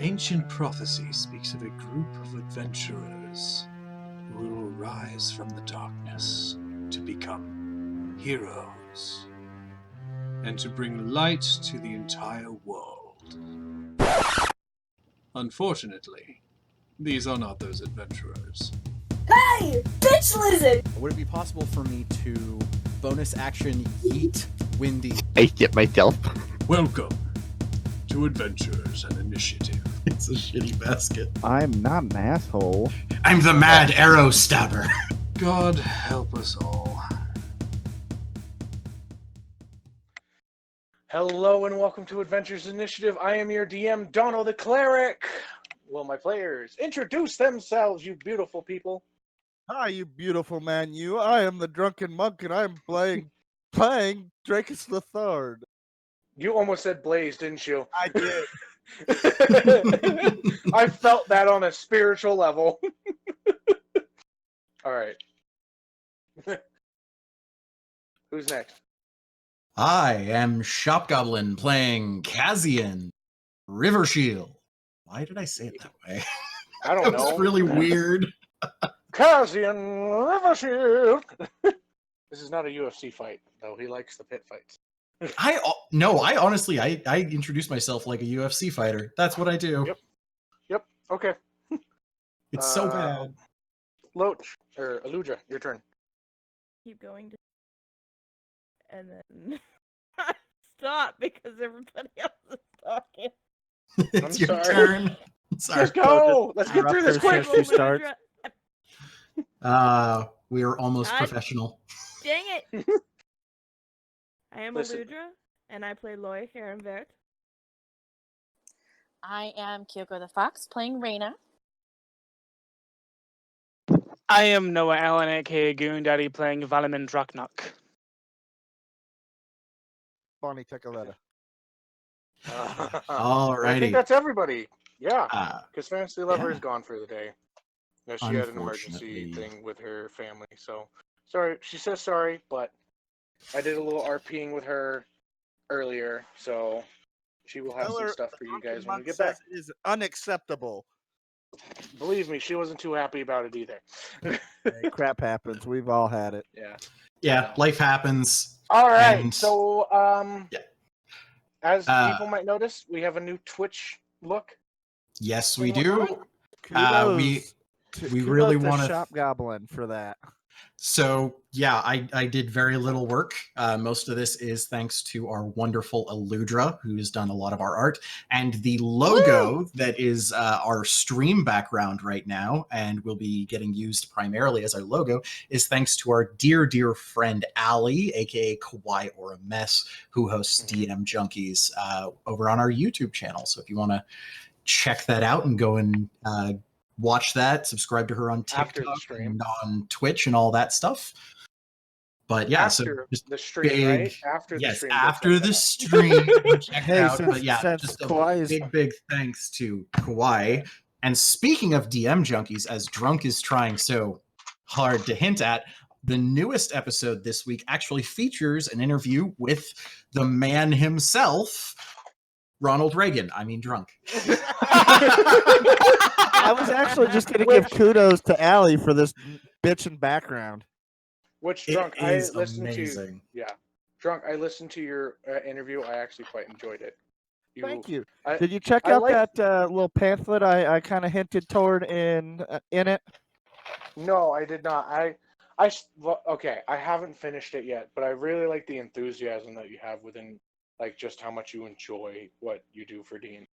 Ancient prophecy speaks of a group of adventurers who will rise from the darkness to become heroes and to bring light to the entire world. Unfortunately, these are not those adventurers. Hey! Bitch lizard! Would it be possible for me to bonus action yeet Windy? I get myself. Welcome to Adventures and Initiative. It's a shitty basket. I'm not an asshole. I'm the mad arrow stabber. God help us all. Hello and welcome to Adventures Initiative. I am your DM, Donald the Cleric. Will my players introduce themselves, you beautiful people? Hi, you beautiful man, you. I am the drunken monk, and I'm playing Dracus the Third. You almost said Blaze, didn't you? I did. I felt that on a spiritual level. All right. Who's next? I am Shopgoblin playing Kazian River Shield. Why did I say it that way? I don't That know. was really weird. Kazian River Shield. This is not a UFC fight, though. He likes the pit fights. I honestly introduced myself like a UFC fighter. That's what I do. Yep. Okay. It's so bad. Loach or Aludra, your turn. Keep going to... and then stop because everybody else is talking. It's your sorry. turn. Sorry. Let's go. Let's get through this quick. She starts. We are almost God. professional. Dang it! I am Listen. Aludra, and I play Loy Karenvert. I am Kyoko the Fox, playing Reyna. I am Noah Allen, aka Goon Daddy, playing Valamin Draknok. Bonnie, take a letter. I Alrighty. think that's everybody. Yeah, Uh, because Fantasy Lover yeah. is gone for the day. No, she had an emergency Unfortunately. thing with her family, so sorry. She says sorry, but I did a little RPing with her earlier, so she will have some stuff for you guys when we get back. It is unacceptable. Believe me, she wasn't too happy about it either. Hey, crap happens. We've all had it. Yeah. Yeah, life happens. All right. And- So, Yeah. as people might notice, we have a new Twitch look. Yes, we do. Kudos we really to wanna- Shop Goblin for that. So yeah, I did very little work. Most of this is thanks to our wonderful Aludra, who's done a lot of our art, and the logo that is our stream background right now, and will be getting used primarily as our logo, is thanks to our dear friend Allie, aka Kawaii or a Mess, who hosts DM Junkies over on our YouTube channel. So if you want to check that out and go and watch that, subscribe to her on After the TikTok stream. and on Twitch and all that stuff. But yeah, After so just the stream, big, right? After the yes, stream. after the stream, check Hey, it out. since- But yeah, since just a Kawhi's- big thanks to Kawaii. And speaking of DM Junkies, as Drunk is trying so hard to hint at, the newest episode this week actually features an interview with the man himself, Ronald Reagan. I mean, Drunk. I was actually just going to give kudos to Allie for this bitchin' background. Which It Drunk, I is listened amazing. to. Yeah, Drunk, I listened to your interview. I actually quite enjoyed it. Thank you. I- Did you check I out like- that little pamphlet I kind of hinted toward in it? No, I did not. Well, okay, I haven't finished it yet, but I really like the enthusiasm that you have within, like, just how much you enjoy what you do for D&D.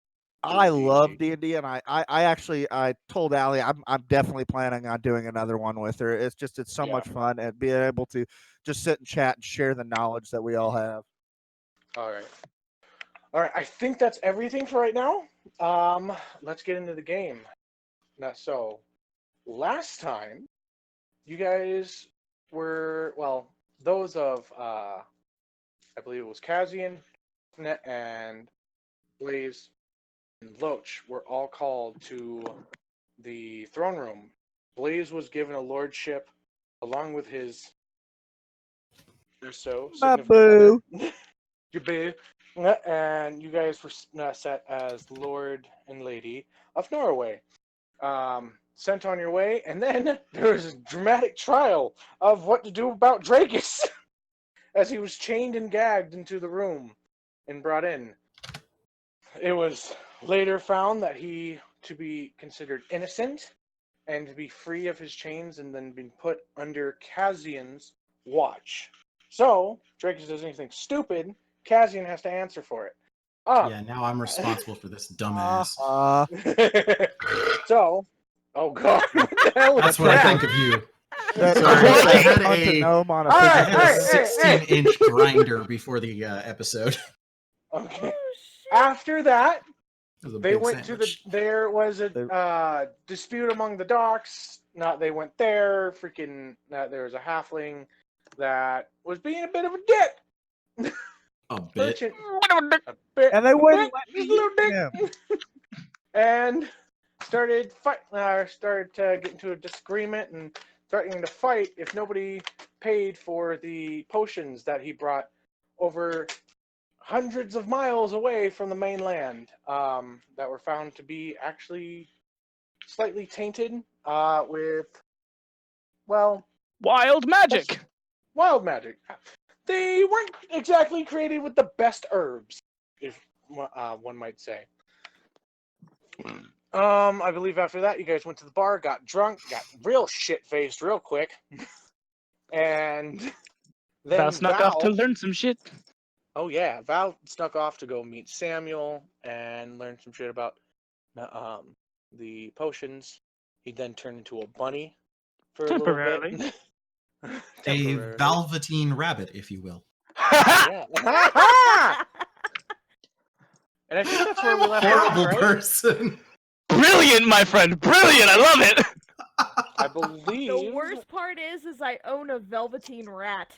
I love D&D, and I told Allie I'm definitely planning on doing another one with her. It's so Yeah. much fun, and being able to just sit and chat and share the knowledge that we all have. All right. I think that's everything for right now. Let's get into the game. Now, so last time, you guys were, well, those of I believe it was Kazian, and Blaze and Loach were all called to the throne room. Blaze was given a lordship along with his so Babu. and you guys were set as Lord and Lady of Norway. Sent on your way, and then there was a dramatic trial of what to do about Drakus as he was chained and gagged into the room and brought in. It was later found that he to be considered innocent and to be free of his chains and then being put under Kazian's watch. So, Drakus does anything stupid, Kazian has to answer for it. Yeah, now I'm responsible for this dumbass. So, oh god, what the hell is That's what I think of you. That- Sorry, I had punch a- gnome on a All right, fidget I had a spinner. 16-inch grinder before the episode. Okay. Oh, shit. After that, It was a they big went sandwich. there was a dispute among the docks. They went there. There was a halfling that was being a bit of a dick. A bit. A bit. And they wouldn't dick, let me just a little eat dick. And started to get into a disagreement and threatening to fight if nobody paid for the potions that he brought over hundreds of miles away from the mainland, that were found to be actually slightly tainted with, well, Wild magic. wild magic. They weren't exactly created with the best herbs, if one might say. I believe after that, you guys went to the bar, got drunk, got real shit-faced real quick, and then Val snuck off to learn some shit. Oh yeah, Val snuck off to go meet Samuel and learn some shit about the potions. He then turned into a bunny for a little Temporarily. bit. A Temporarily. velveteen rabbit, if you will. Yeah. And I think that's where we left off, Horrible right? person. Brilliant, my friend. Brilliant. I love it. I believe. The worst part is I own a velveteen rat.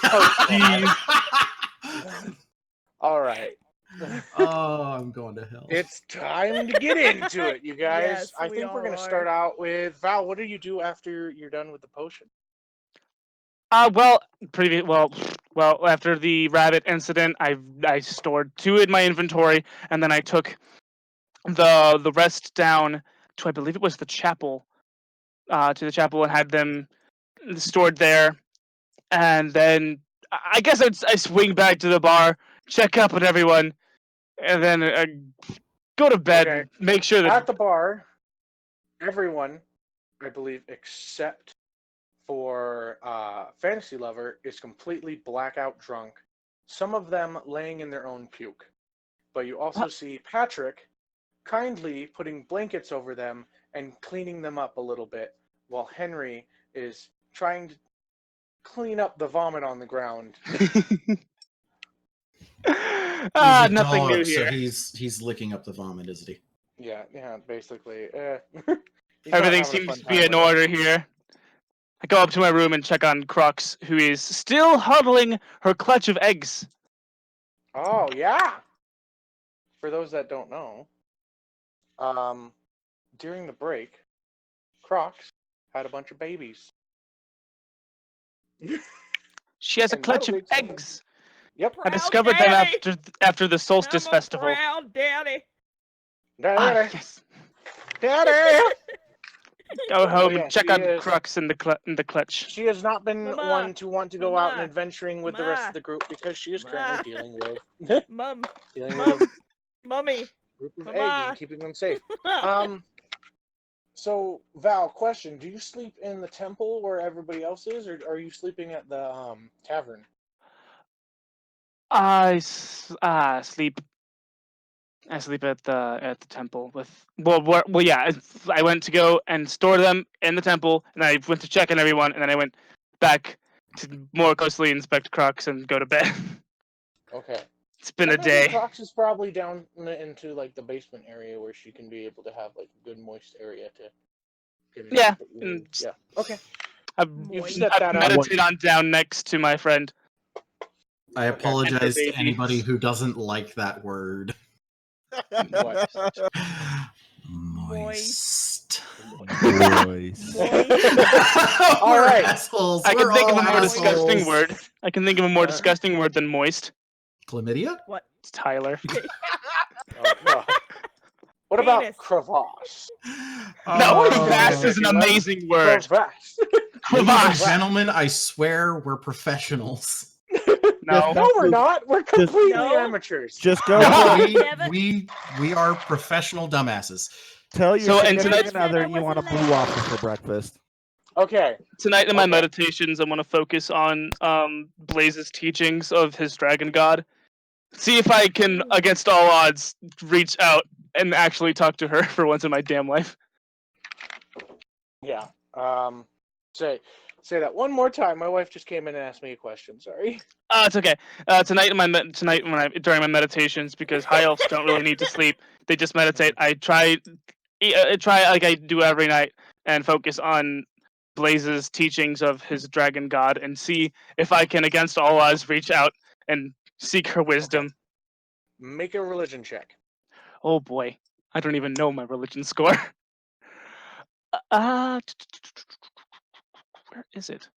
Oh, jeez. All right. Oh, I'm going to hell. It's time to get into it, you guys. Yes, I we think we're all going to are. start out with Val. What do you do after you're done with the potion? Well, after the rabbit incident, I stored 2 in my inventory, and then I took the rest down to, I believe it was the chapel, and had them stored there. And then I guess I swing back to the bar, check up on everyone, and then go to bed. Okay. Make sure that At the bar, everyone, I believe, except for Fantasy Lover, is completely blackout drunk. Some of them laying in their own puke. But you also see Patrick kindly putting blankets over them and cleaning them up a little bit, while Henry is trying to clean up the vomit on the ground. He's a nothing new dog, so here. he's licking up the vomit, isn't he? Yeah, basically. He's not Everything having a seems fun to time be in with it. order here. I go up to my room and check on Crux, who is still huddling her clutch of eggs. Oh, yeah! For those that don't know, during the break, Crocs had a bunch of babies. She has a And clutch that'll of lead to- eggs. Yep. I Proud discovered them daddy! after the Solstice I'm a Festival. proud daddy. Daddy! Yes. Daddy! Go home yeah, and check she on is- Crux in the clutch. She has not been Mama. one to want to go out and Mama. adventuring with the rest Ma. of the group because she is Ma. currently dealing with Mum. a Mum. Mummy. group of Mama. eggs and keeping them safe. So Val, question: do you sleep in the temple where everybody else is, or are you sleeping at the tavern? I sleep. I sleep at the temple with yeah. I went to go and store them in the temple, and I went to check on everyone, and then I went back to more closely inspect Crux and go to bed. Okay. It's been I a imagine day. Crocs is probably down into like the basement area where she can be able to have like a good moist area to. Get Yeah, in. and- Yeah. Okay. I've, You've Moist. set I've that up. meditated on down next to my friend. I Okay. apologize Baby. to anybody who doesn't like that word. What? Moist. Boys. All We're right. assholes. I can We're think of all a more disgusting assholes. word. I can think of a more disgusting word than moist. Chlamydia? What? It's Tyler. Oh, no. What about Penis. crevasse? No, Oh. crevasse is an amazing word. Crevasse. Ladies and Crevasse. gentlemen, I swear we're professionals. No. No, we're not. We're completely No. amateurs. Just go No. tell, We are professional dumbasses. tell your So, and significant tonight- other I you want a wasn't blue there. waffle for breakfast. Okay. Tonight in my Okay. meditations, I'm going to focus on Blaze's teachings of his dragon god. See if I can, against all odds, reach out and actually talk to her for once in my damn life. Yeah. Say that one more time. My wife just came in and asked me a question. Sorry. It's okay. Tonight during my meditations, because high elves don't really need to sleep; they just meditate. I try like I do every night and focus on Blaze's teachings of his dragon god and see if I can, against all odds, reach out and seek her wisdom. Make a religion check. Oh boy, I don't even know my religion score. Where is it?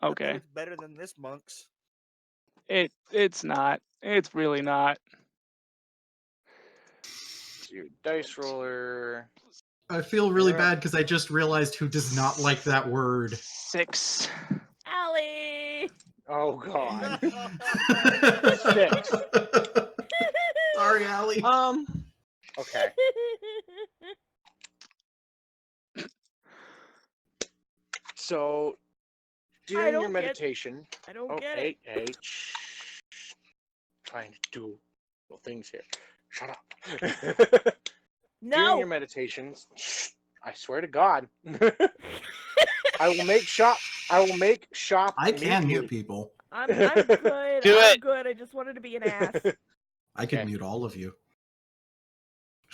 Okay, It's better than this monk's. it's not. It's really not. It's your dice roller. I feel really Alright. bad because I just realized who does not like that word. 6. Allie. Oh God. Six. Sorry, Allie. Okay. So during your don't get- meditation. I don't Oh, get hey, it. hey. Shh. Trying to do little things here. Shut up. During No. your meditations, I swear to God, I will make shop. I will make shop. I can mute mute you. people. I'm good. Do I'm it. good. I just wanted to be an ass. I could Okay. mute all of you.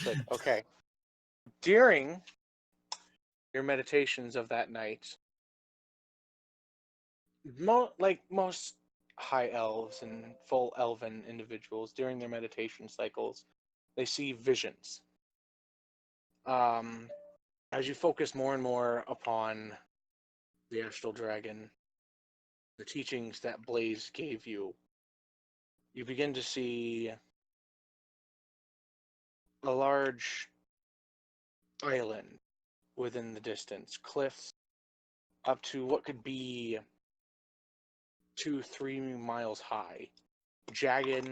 Good. Okay. During your meditations of that night, like most high elves and full elven individuals during their meditation cycles, they see visions. As you focus more and more upon the astral dragon, the teachings that Blaze gave you, you begin to see a large island within the distance, cliffs up to what could be 2-3 miles high, jagged,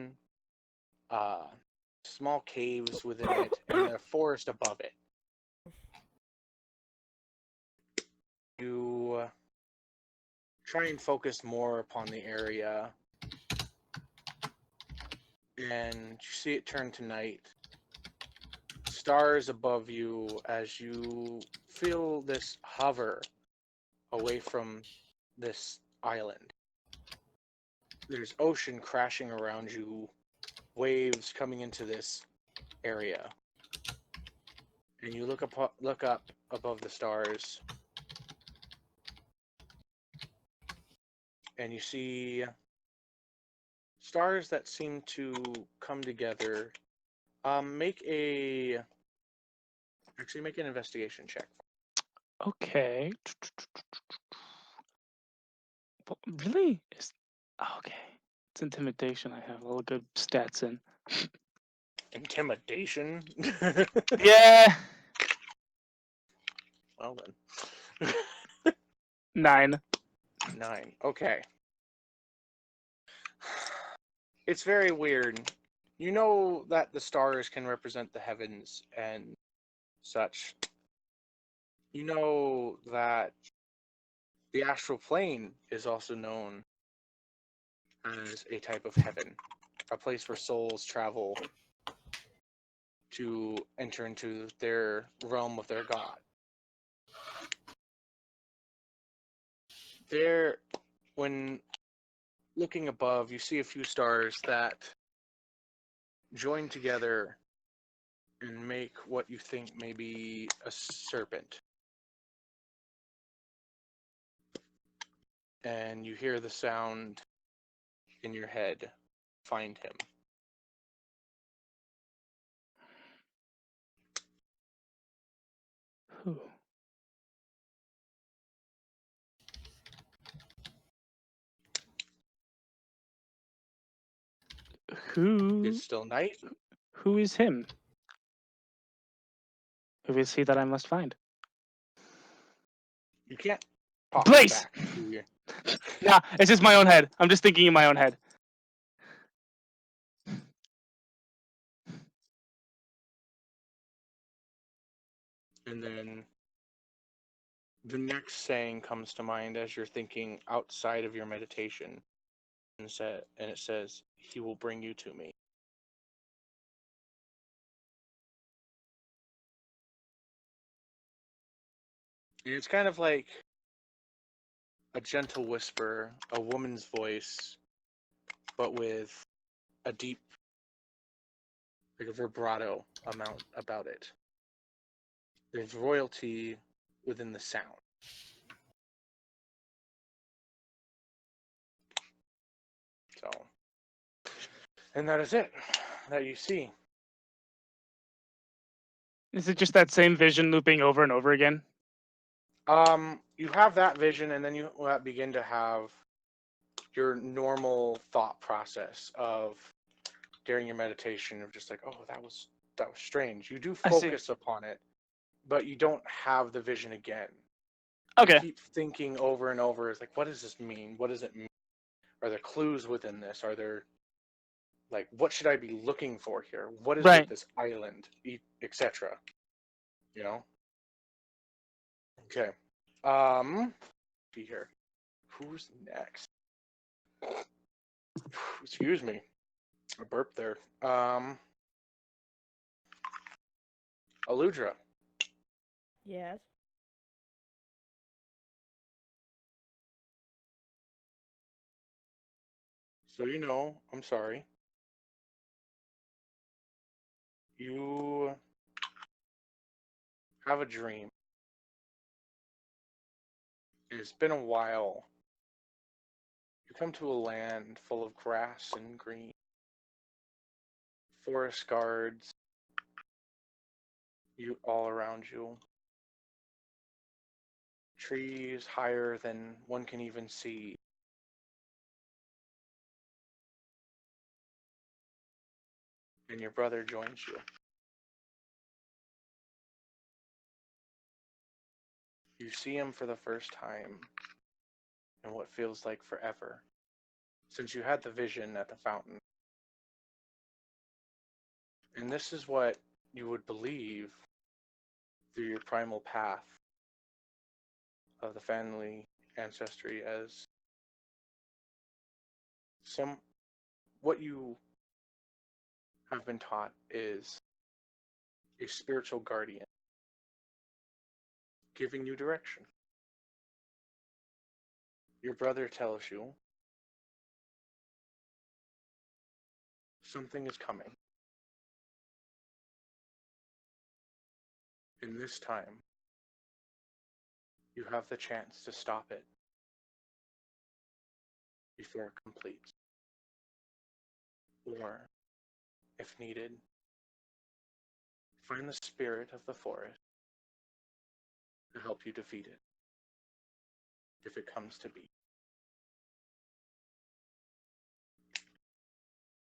small caves within it, and a forest above it. You try and focus more upon the area, and you see it turn to night. Stars above you as you feel this hover away from this island. There's ocean crashing around you, waves coming into this area. And you look up above the stars, and you see stars that seem to come together. Make an investigation check. Okay. Really? Okay. It's intimidation. I have all the good stats in. Intimidation. Yeah. Well then. 9. 9. Okay. It's very weird. You know that the stars can represent the heavens and such. You know that the astral plane is also known as a type of heaven, a place where souls travel to enter into their realm of their god. There, when looking above, you see a few stars that join together and make what you think may be a serpent. And you hear the sound in your head, find him. Whew. Who It's still night. who is him? Who is he that I must find? You can't talk Blaze! back to you. Nah, it's just my own head. I'm just thinking in my own head. And then the next saying comes to mind as you're thinking outside of your meditation, and it says, "He will bring you to me." And it's kind of like a gentle whisper, a woman's voice, but with a deep, like a vibrato amount about it. There's royalty within the sound. So, and that is it that you see. Is it just that same vision looping over and over again? You have that vision, and then you begin to have your normal thought process of during your meditation of just like, oh, that was strange. You do I see. focus upon it, but you don't have the vision again. Okay. You keep thinking over and over. It's like, what does this mean? What does it mean? Are there clues within this? Are there, like, what should I be looking for here? What is Right. with this island, etc.? You know. Okay. See here. Who's next? Excuse me. I burped there. Aludra. Yes. So I'm sorry. You have a dream. It's been a while. You come to a land full of grass and green, forest guards, you all around you, trees higher than one can even see. And your brother joins you. You see him for the first time in what feels like forever, since you had the vision at the fountain. And this is what you would believe through your primal path of the family ancestry as what you have been taught is a spiritual guardian giving you direction. Your brother tells you something is coming. And this time, you have the chance to stop it before it completes. Or, if needed, find the spirit of the forest to help you defeat it, if it comes to be.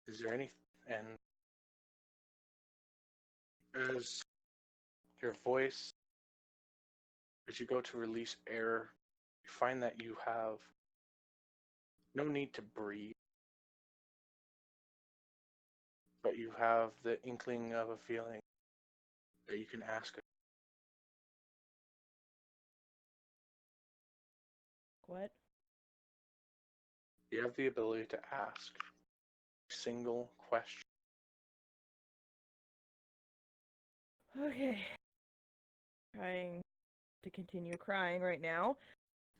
Is there any, and as your voice, as you go to release air, you find that you have no need to breathe, but you have the inkling of a feeling that you can ask. What? You have the ability to ask a single question. Okay. Trying to continue crying right now.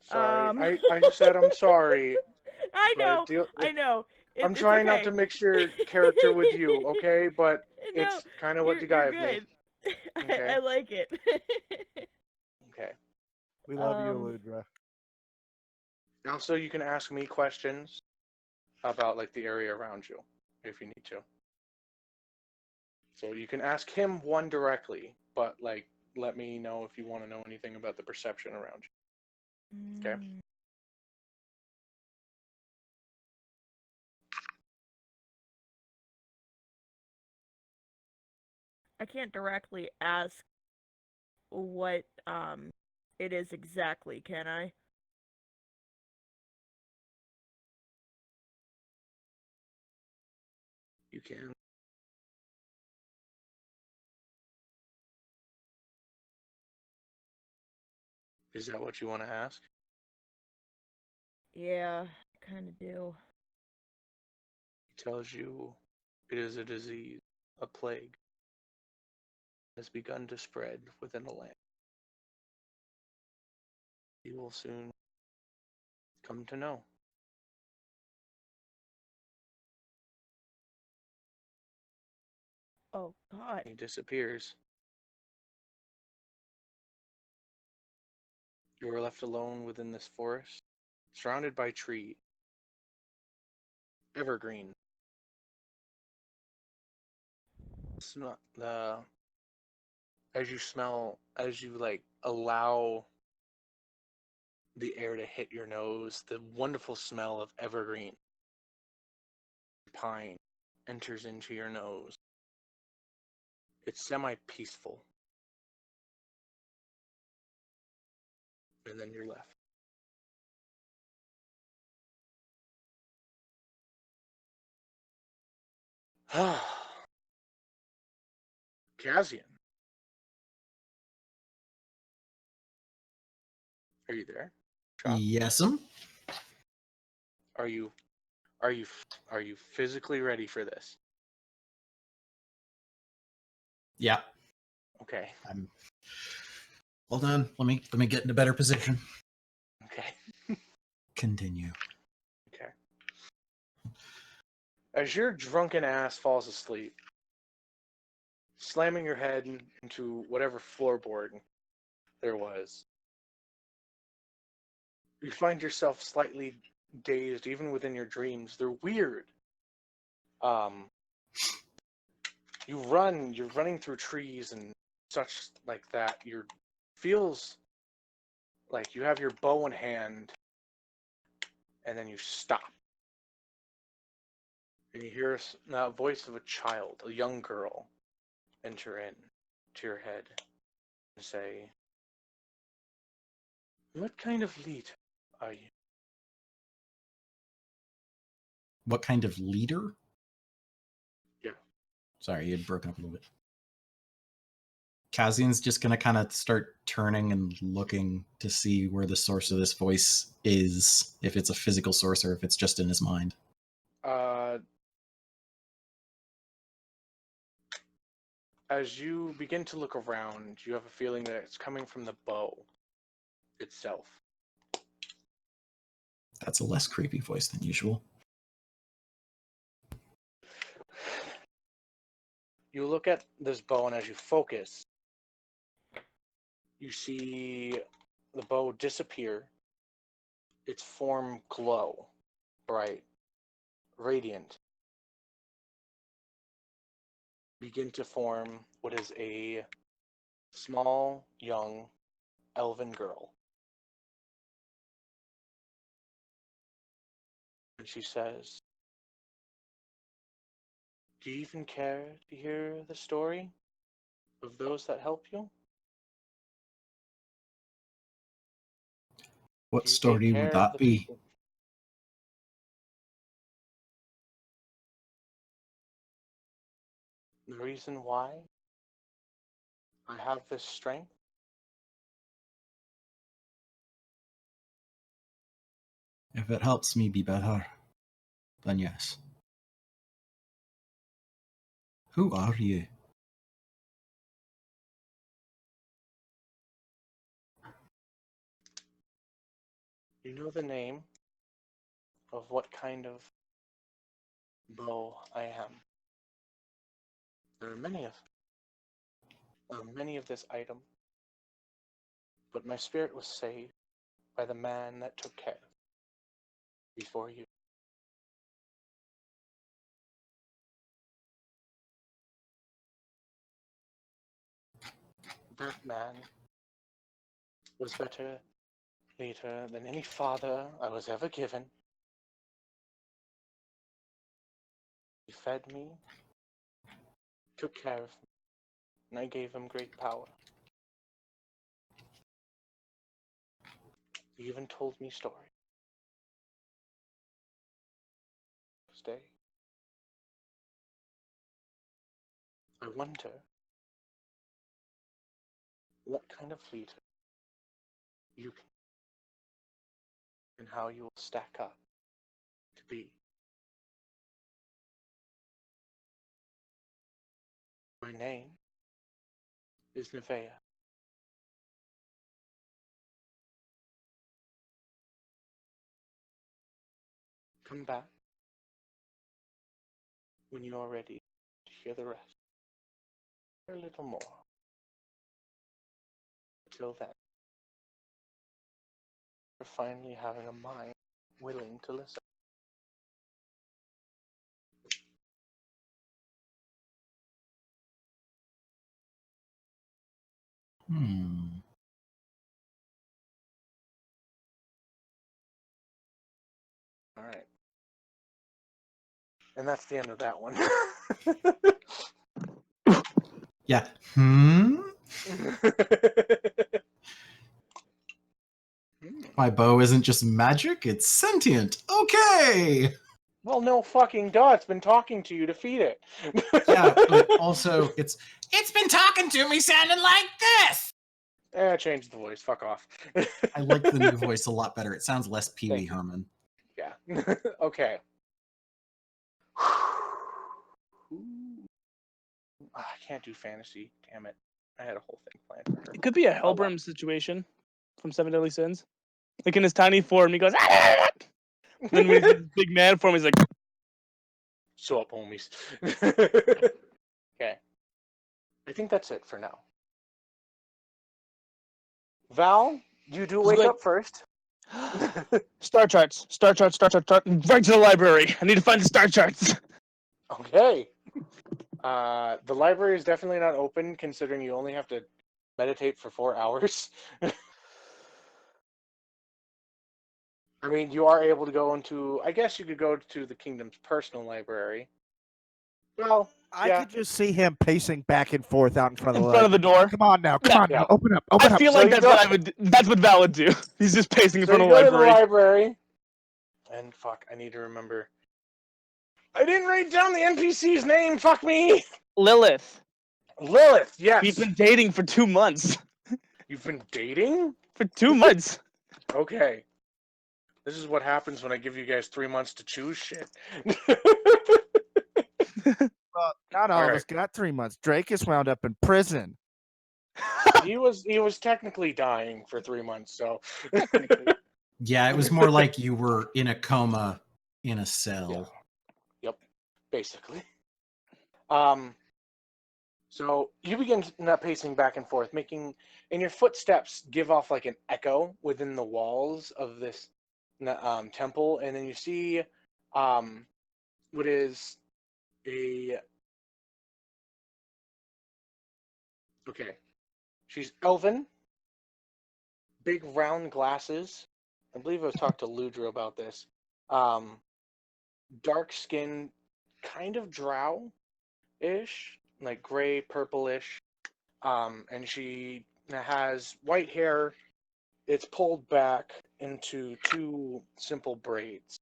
Sorry, I said I'm sorry. I know. But I know. I'm It's trying not okay. to mix your character with you, okay? But No, it's kind of what you you're got me. good. Okay. I like it. Okay. We love you, Um, Aludra. Also, you can ask me questions about like the area around you if you need to. So you can ask him one directly, but like let me know if you want to know anything about the perception around you. Okay? mm, I can't directly ask what it is exactly, can I? You can. Is that what you want to ask? Yeah, kind of do. He tells you it is a disease, a plague, has begun to spread within the land. You will soon come to know. Oh God. He disappears. You are left alone within this forest, surrounded by trees, evergreen. As you like allow the air to hit your nose, the wonderful smell of evergreen pine enters into your nose. It's semi-peaceful. And then you're left. Kazian, are you there? Chop? Yes'm. Are you are you are you physically ready for this? Yeah. Okay. Hold on. Let me get in a better position. Okay. Continue. Okay. As your drunken ass falls asleep, slamming your head into whatever floorboard there was, you find yourself slightly dazed even within your dreams. They're weird. You're running through trees and such like that. Feels like you have your bow in hand, and then you stop. And you hear the voice of a child, a young girl, enter in to your head and say, "What kind of lead are you?" What kind of leader? Yeah. Sorry, you had broken up a little bit. Kazian's just going to kind of start turning and looking to see where the source of this voice is, if it's a physical source or if it's just in his mind. As you begin to look around, you have a feeling that it's coming from the bow itself. That's a less creepy voice than usual. You look at this bow, and as you focus, you see the bow disappear, its form glow, bright, radiant, begin to form what is a small, young, elven girl. And she says, "Do you even care to hear the story of those that help you? What Do you take story would care of that the be? people?" The reason why I have this strength If it helps me be better, then yes. Who are you? You know the name of what kind of bow I am. There are many of this item, but my spirit was saved by the man that took care before you. That man was better leader than any father I was ever given. He fed me, took care of me, and I gave him great power. He even told me stories. Stay. I wonder what kind of leader you can and how you will stack up to be. My name is Nevaeh. Come back when you are ready to hear the rest. A little more. Until then, you're finally having a mind willing to listen. All right. And that's the end of that one. Yeah. My bow isn't just magic, it's sentient. Okay! Well, no fucking duh. It's been talking to you to feed it. Yeah, but also, it's been talking to me sounding like this! Change the voice. Fuck off. I like the new voice a lot better. It sounds less Pee Wee Thank you. Herman. Yeah. Okay. I can't do fantasy. Damn it. I had a whole thing planned for her. It could be a Hellbrim situation from Seven Deadly Sins. Like in his tiny form, he goes. And then when he's in his big man form, he's like. So up, homies. Okay. I think that's it for now. Val, you do wake up first. Star charts. Right to the library. I need to find the star charts. Okay. The library is definitely not open, considering you only have to meditate for 4 hours. I mean, you are able to go into... I guess you could go to the kingdom's personal library. Well, I could just see him pacing back and forth out in front of the door. Come on now, come on now, open up, open I up. feel So like you that's go- what I would. That's what Val would do. He's just pacing in So front you of the go to the library. library. And fuck, I need to remember. I didn't write down the NPC's name, fuck me! Lilith. Lilith, yes. We've been dating for 2 months. You've been dating? For 2 months. Okay. This is what happens when I give you guys 3 months to choose shit. Well, not all of us got 3 months. Drake is wound up in prison. He was technically dying for 3 months, so Yeah, it was more like you were in a coma in a cell. Yep, basically. So you begin pacing back and forth, and your footsteps give off like an echo within the walls of this temple, and then you see what is a... Okay. She's elven, big round glasses. I believe I was talking to Ludra about this. Dark skin, kind of drow-ish, like gray, purplish. And she has white hair. It's pulled back into 2 simple braids.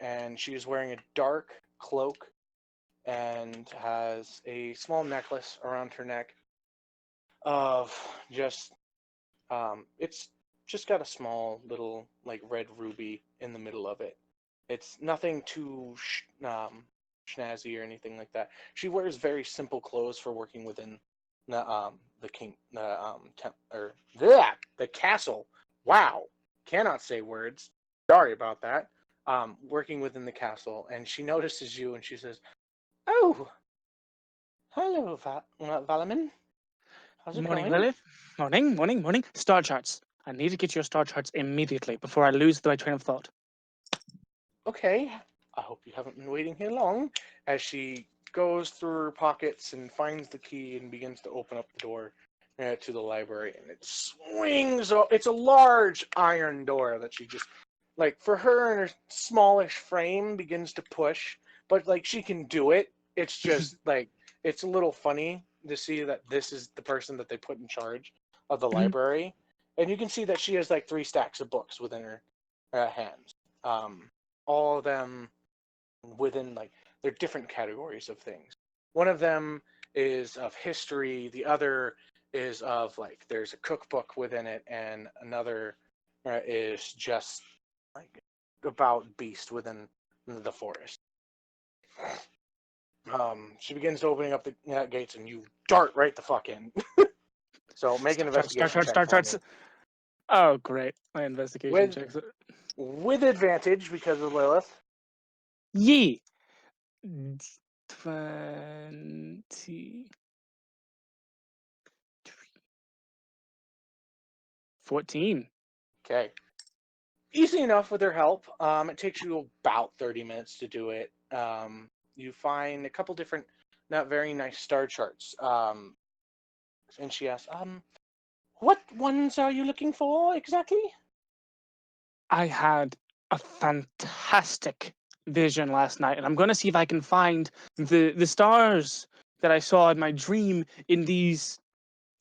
And she is wearing a dark cloak and has a small necklace around her neck of just it's just got a small little like red ruby in the middle of it. It's nothing too snazzy or anything like that. She wears very simple clothes for working within the castle. Wow, cannot say words. Sorry about that. Working within the castle, and she notices you, and she says, "Oh, hello, Valaman. How's it Morning, going?" Lilith. Morning. Star charts. I need to get your star charts immediately before I lose my train of thought. Okay. I hope you haven't been waiting here long. As she goes through her pockets and finds the key and begins to open up the door to the library, and it swings. It's a large iron door that she just, like, for her and her smallish frame, begins to push. But like she can do it. It's just like it's a little funny to see that this is the person that they put in charge of the Mhm. library, and you can see that she has like 3 stacks of books within her hands. All of them within like they're different categories of things. One of them is of history. The other is of like there's a cookbook within it, and another is just like about beast within the forest. She begins opening up the gates, and you dart right the fuck in. So make an investigation check for me. Oh, great. My investigation With checks. with advantage because of Lilith. Yee. 20. 14. Okay. Easy enough with her help. It takes you about 30 minutes to do it. You find a couple different, not very nice star charts. And she asks, what ones are you looking for exactly? I had a fantastic vision last night, and I'm going to see if I can find the stars that I saw in my dream in these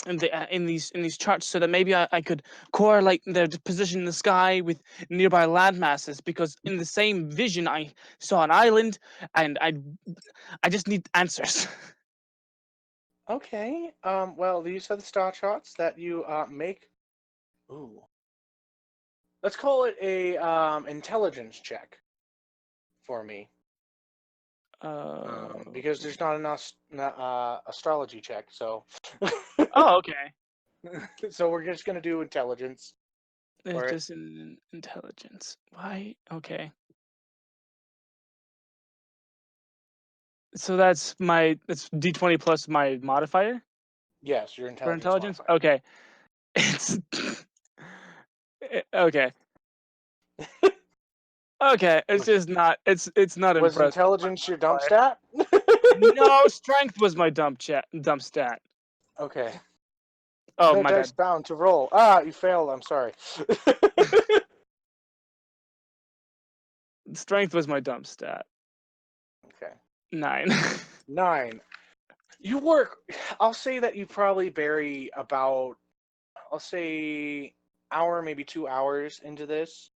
in these charts, so that maybe I could correlate their position in the sky with nearby land masses. Because in the same vision, I saw an island, and I just need answers. Okay. Well, these are the star charts that you make. Ooh. Let's call it a intelligence check for me. Because there's not enough astrology check, so Oh, okay. so we're just gonna do intelligence It's for it. just in intelligence. Why? Okay. So that's D20 plus my modifier Yes, your for intelligence intelligence. modifier. Okay. It's okay. Okay. It's just not. It's not Was impressive. intelligence your dump Modifier. stat? No, strength was my dump stat. Okay. Oh, No my dice bad. bound to roll. Ah, you failed. I'm sorry. Strength was my dump stat. Okay. 9. 9. You work. I'll say that you probably bury about, I'll say, hour, maybe 2 hours into this,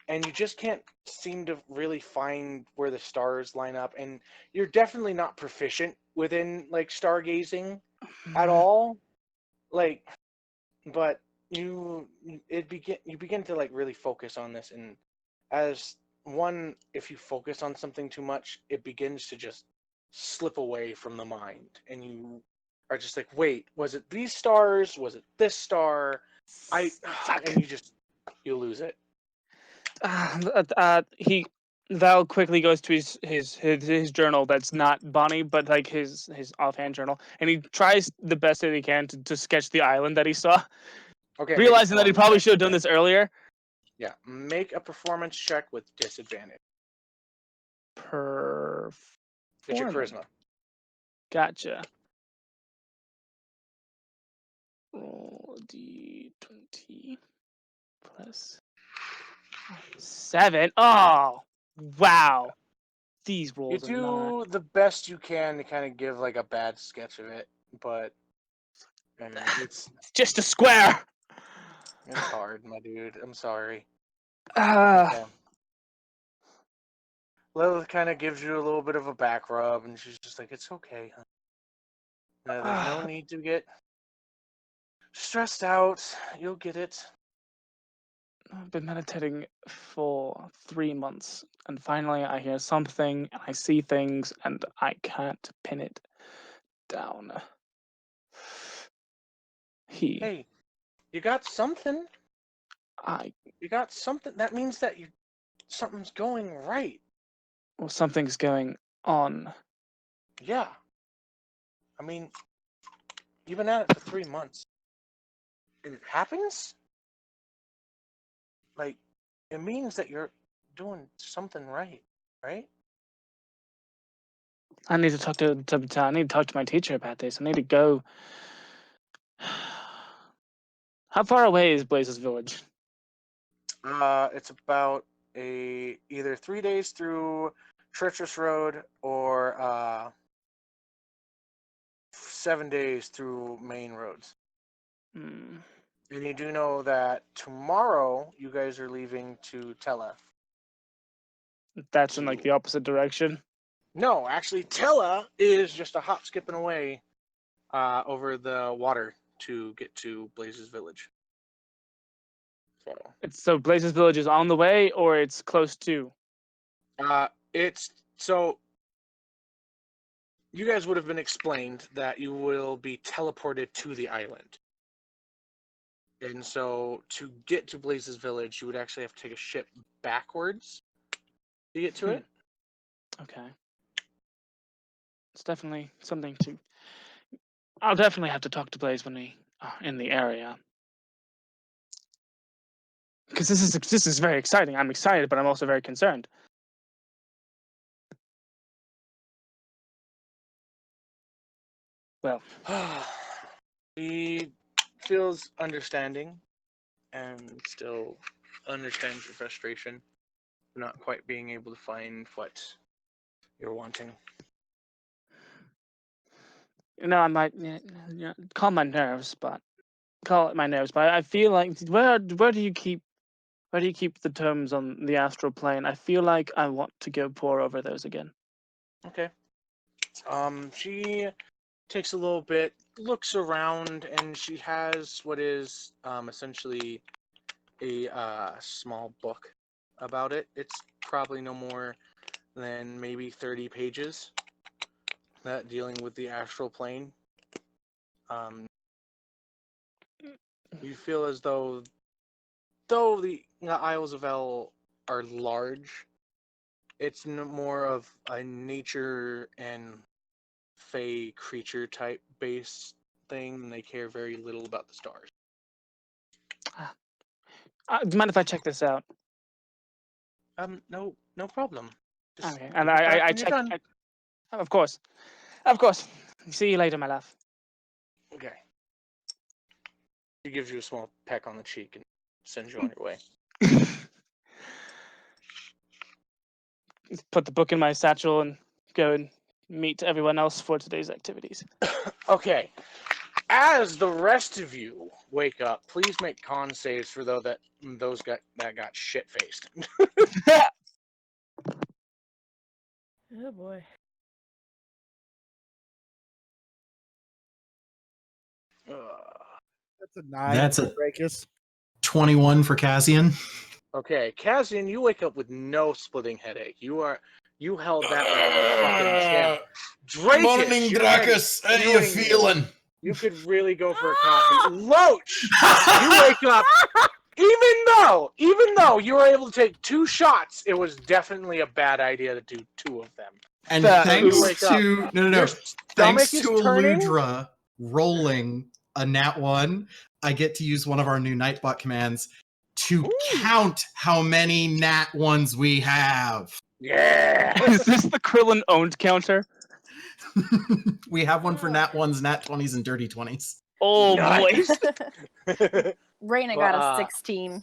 and you just can't seem to really find where the stars line up. And you're definitely not proficient within like stargazing at all. Like, but you begin to like really focus on this, and as one, if you focus on something too much, it begins to just slip away from the mind, and you are just like, wait, was it these stars, was it this star? Fuck. And you lose it. Val quickly goes to his journal that's not Bonnie, but like his offhand journal, and he tries the best that he can to sketch the island that he saw, Okay, make a realizing that he performance probably check. should have done this earlier. Yeah, make a performance check with disadvantage. It's your charisma. Gotcha. Roll D20 plus 7. Oh, wow. These You rolls are not. do the best you can to kind of give like a bad sketch of it, but it's It's just a square. hard, my dude. I'm sorry. Uh, Okay. Lilith kind of gives you a little bit of a back rub, and she's just like, "It's okay, honey. There's no need to get stressed out. You'll get it." I've been meditating for 3 months, and finally I hear something, and I see things, and I can't pin it down. Hey, you got something. I, You got something. That means that something's going right. well, something's going on. Yeah. I mean, you've been at it for 3 months, and it happens. Like, it means that you're doing something right, right? I need to talk I need to talk to my teacher about this. I need to go. How far away is Blazes Village? It's about either 3 days through treacherous road, or 7 days through main roads. Hmm. And you do know that tomorrow you guys are leaving to Tella. That's in like the opposite direction. No, actually, Tella is just a hop, skipping away over the water to get to Blaze's village. So Blazes Village is on the way, or it's close to. It's so you guys would have been explained that you will be teleported to the island. And so to get to Blaze's village, you would actually have to take a ship backwards to get to it. Okay. It's definitely something to. I'll definitely have to talk to Blaze when we are in the area. Because this is very exciting. I'm excited, but I'm also very concerned. Well, He feels understanding and still understands your frustration for not quite being able to find what you're wanting. I might calm my nerves, but I feel like where do you keep the terms on the astral plane? I feel like I want to go pour over those again. Okay. She takes a little bit, looks around, and she has what is essentially a small book about it. It's probably no more than maybe 30 pages that dealing with the astral plane. You feel as though the Isles of El are large, it's more of a nature and fey creature type based thing, and they care very little about the stars. Do you mind if I check this out? No problem. Just Okay, give and us back I when you're check. done. Of course. See you later, my love. Okay. He gives you a small peck on the cheek and sends you on your way. Put the book in my satchel and go and meet everyone else for today's activities. Okay. As the rest of you wake up, please make con saves for those that got shit faced. Oh boy. That's a 9. That's a Breakus. 21 for Cassian. Okay, Cassian, you wake up with no splitting headache. You held that like a fucking champ. Drakus, you're Dracus. How you feeling? You could really go for a coffee. Loach, you wake up. Even though you were able to take 2 shots, it was definitely a bad idea to do 2 of them. And That- thanks wake up. to Your thanks stomach to is turning. Aludra rolling a nat 1, I get to use one of our new Nightbot commands to count how many nat 1s we have. Yeah. Is this the Krillin owned counter? We have one for nat 1s, nat 20s, and dirty 20s. Oh Nice. boy. Raina got a 16.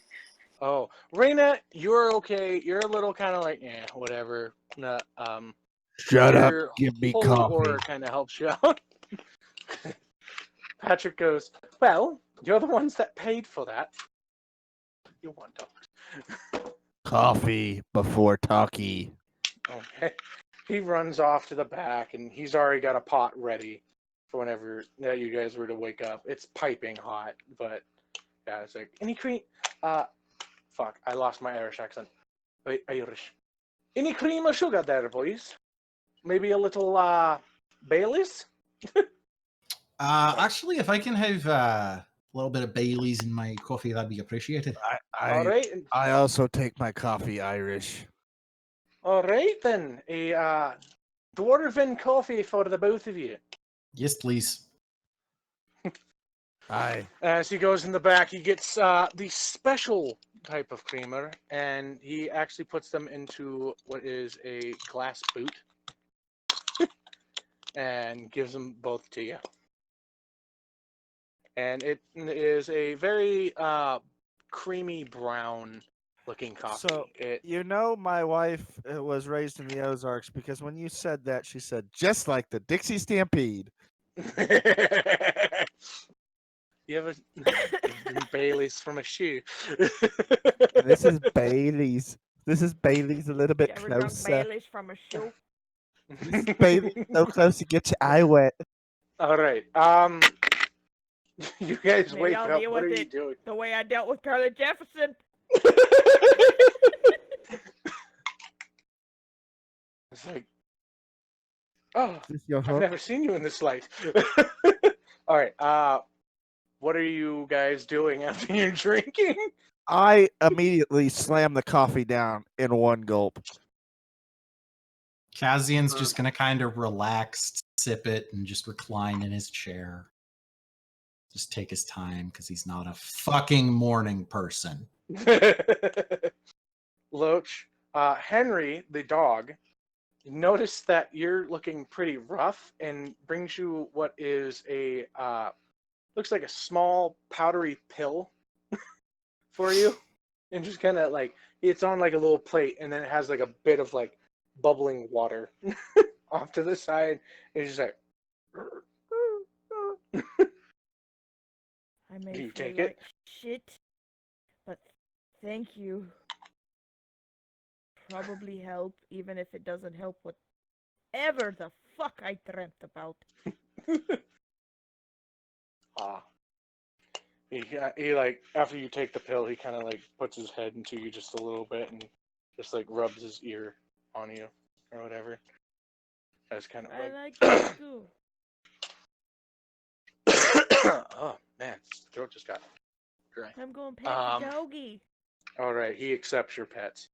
Oh, Raina, you're okay. You're a little kind of like, yeah, whatever. Nah, Shut up. your Give me holy coffee. aura kind of helps you out. Patrick goes, well, you're the ones that paid for that. You want dollars. Coffee before talkie. Okay. He runs off to the back, and he's already got a pot ready for whenever you guys were to wake up. It's piping hot, but yeah, it's like, any cream? Fuck, I lost my Irish accent. Wait, Irish. Any cream or sugar there, boys? Maybe a little Baileys? Actually, if I can have a little bit of Bailey's in my coffee, that'd be appreciated. All right. I also take my coffee Irish. All right, then. A dwarven coffee for the both of you. Yes, please. Aye. As he goes in the back, he gets the special type of creamer, and he actually puts them into what is a glass boot and gives them both to you. And it is a very creamy brown looking coffee. So, my wife was raised in the Ozarks because when you said that, she said, just like the Dixie Stampede. You have a Bailey's from a shoe. This is Bailey's. This is Bailey's a little You bit ever drunk closer. Bailey's from a shoe? This is Bailey's so close you get your eye wet. All right. You guys Maybe wake I'll up. deal What with are you it doing? the way I dealt with Carly Jefferson. It's like, oh, Is this your I've hook? never seen you in this light. All right. What are you guys doing after you're drinking? I immediately slam the coffee down in one gulp. Kazian's just gonna kind of relax, sip it, and just recline in his chair. Just take his time because he's not a fucking morning person. Loach, Henry, the dog, noticed that you're looking pretty rough and brings you what is a looks like a small powdery pill for you, and just kind of like it's on like a little plate, and then it has like a bit of like bubbling water off to the side. And it's just like, I may Do you feel take it? like shit, but thank you. Probably help, even if it doesn't help whatever the fuck I dreamt about. he like after you take the pill, he kind of like puts his head into you just a little bit and just like rubs his ear on you or whatever. That's kind of I like. like you too. Oh man, throat just got dry. I'm going to pet the doggy. All right, he accepts your pets.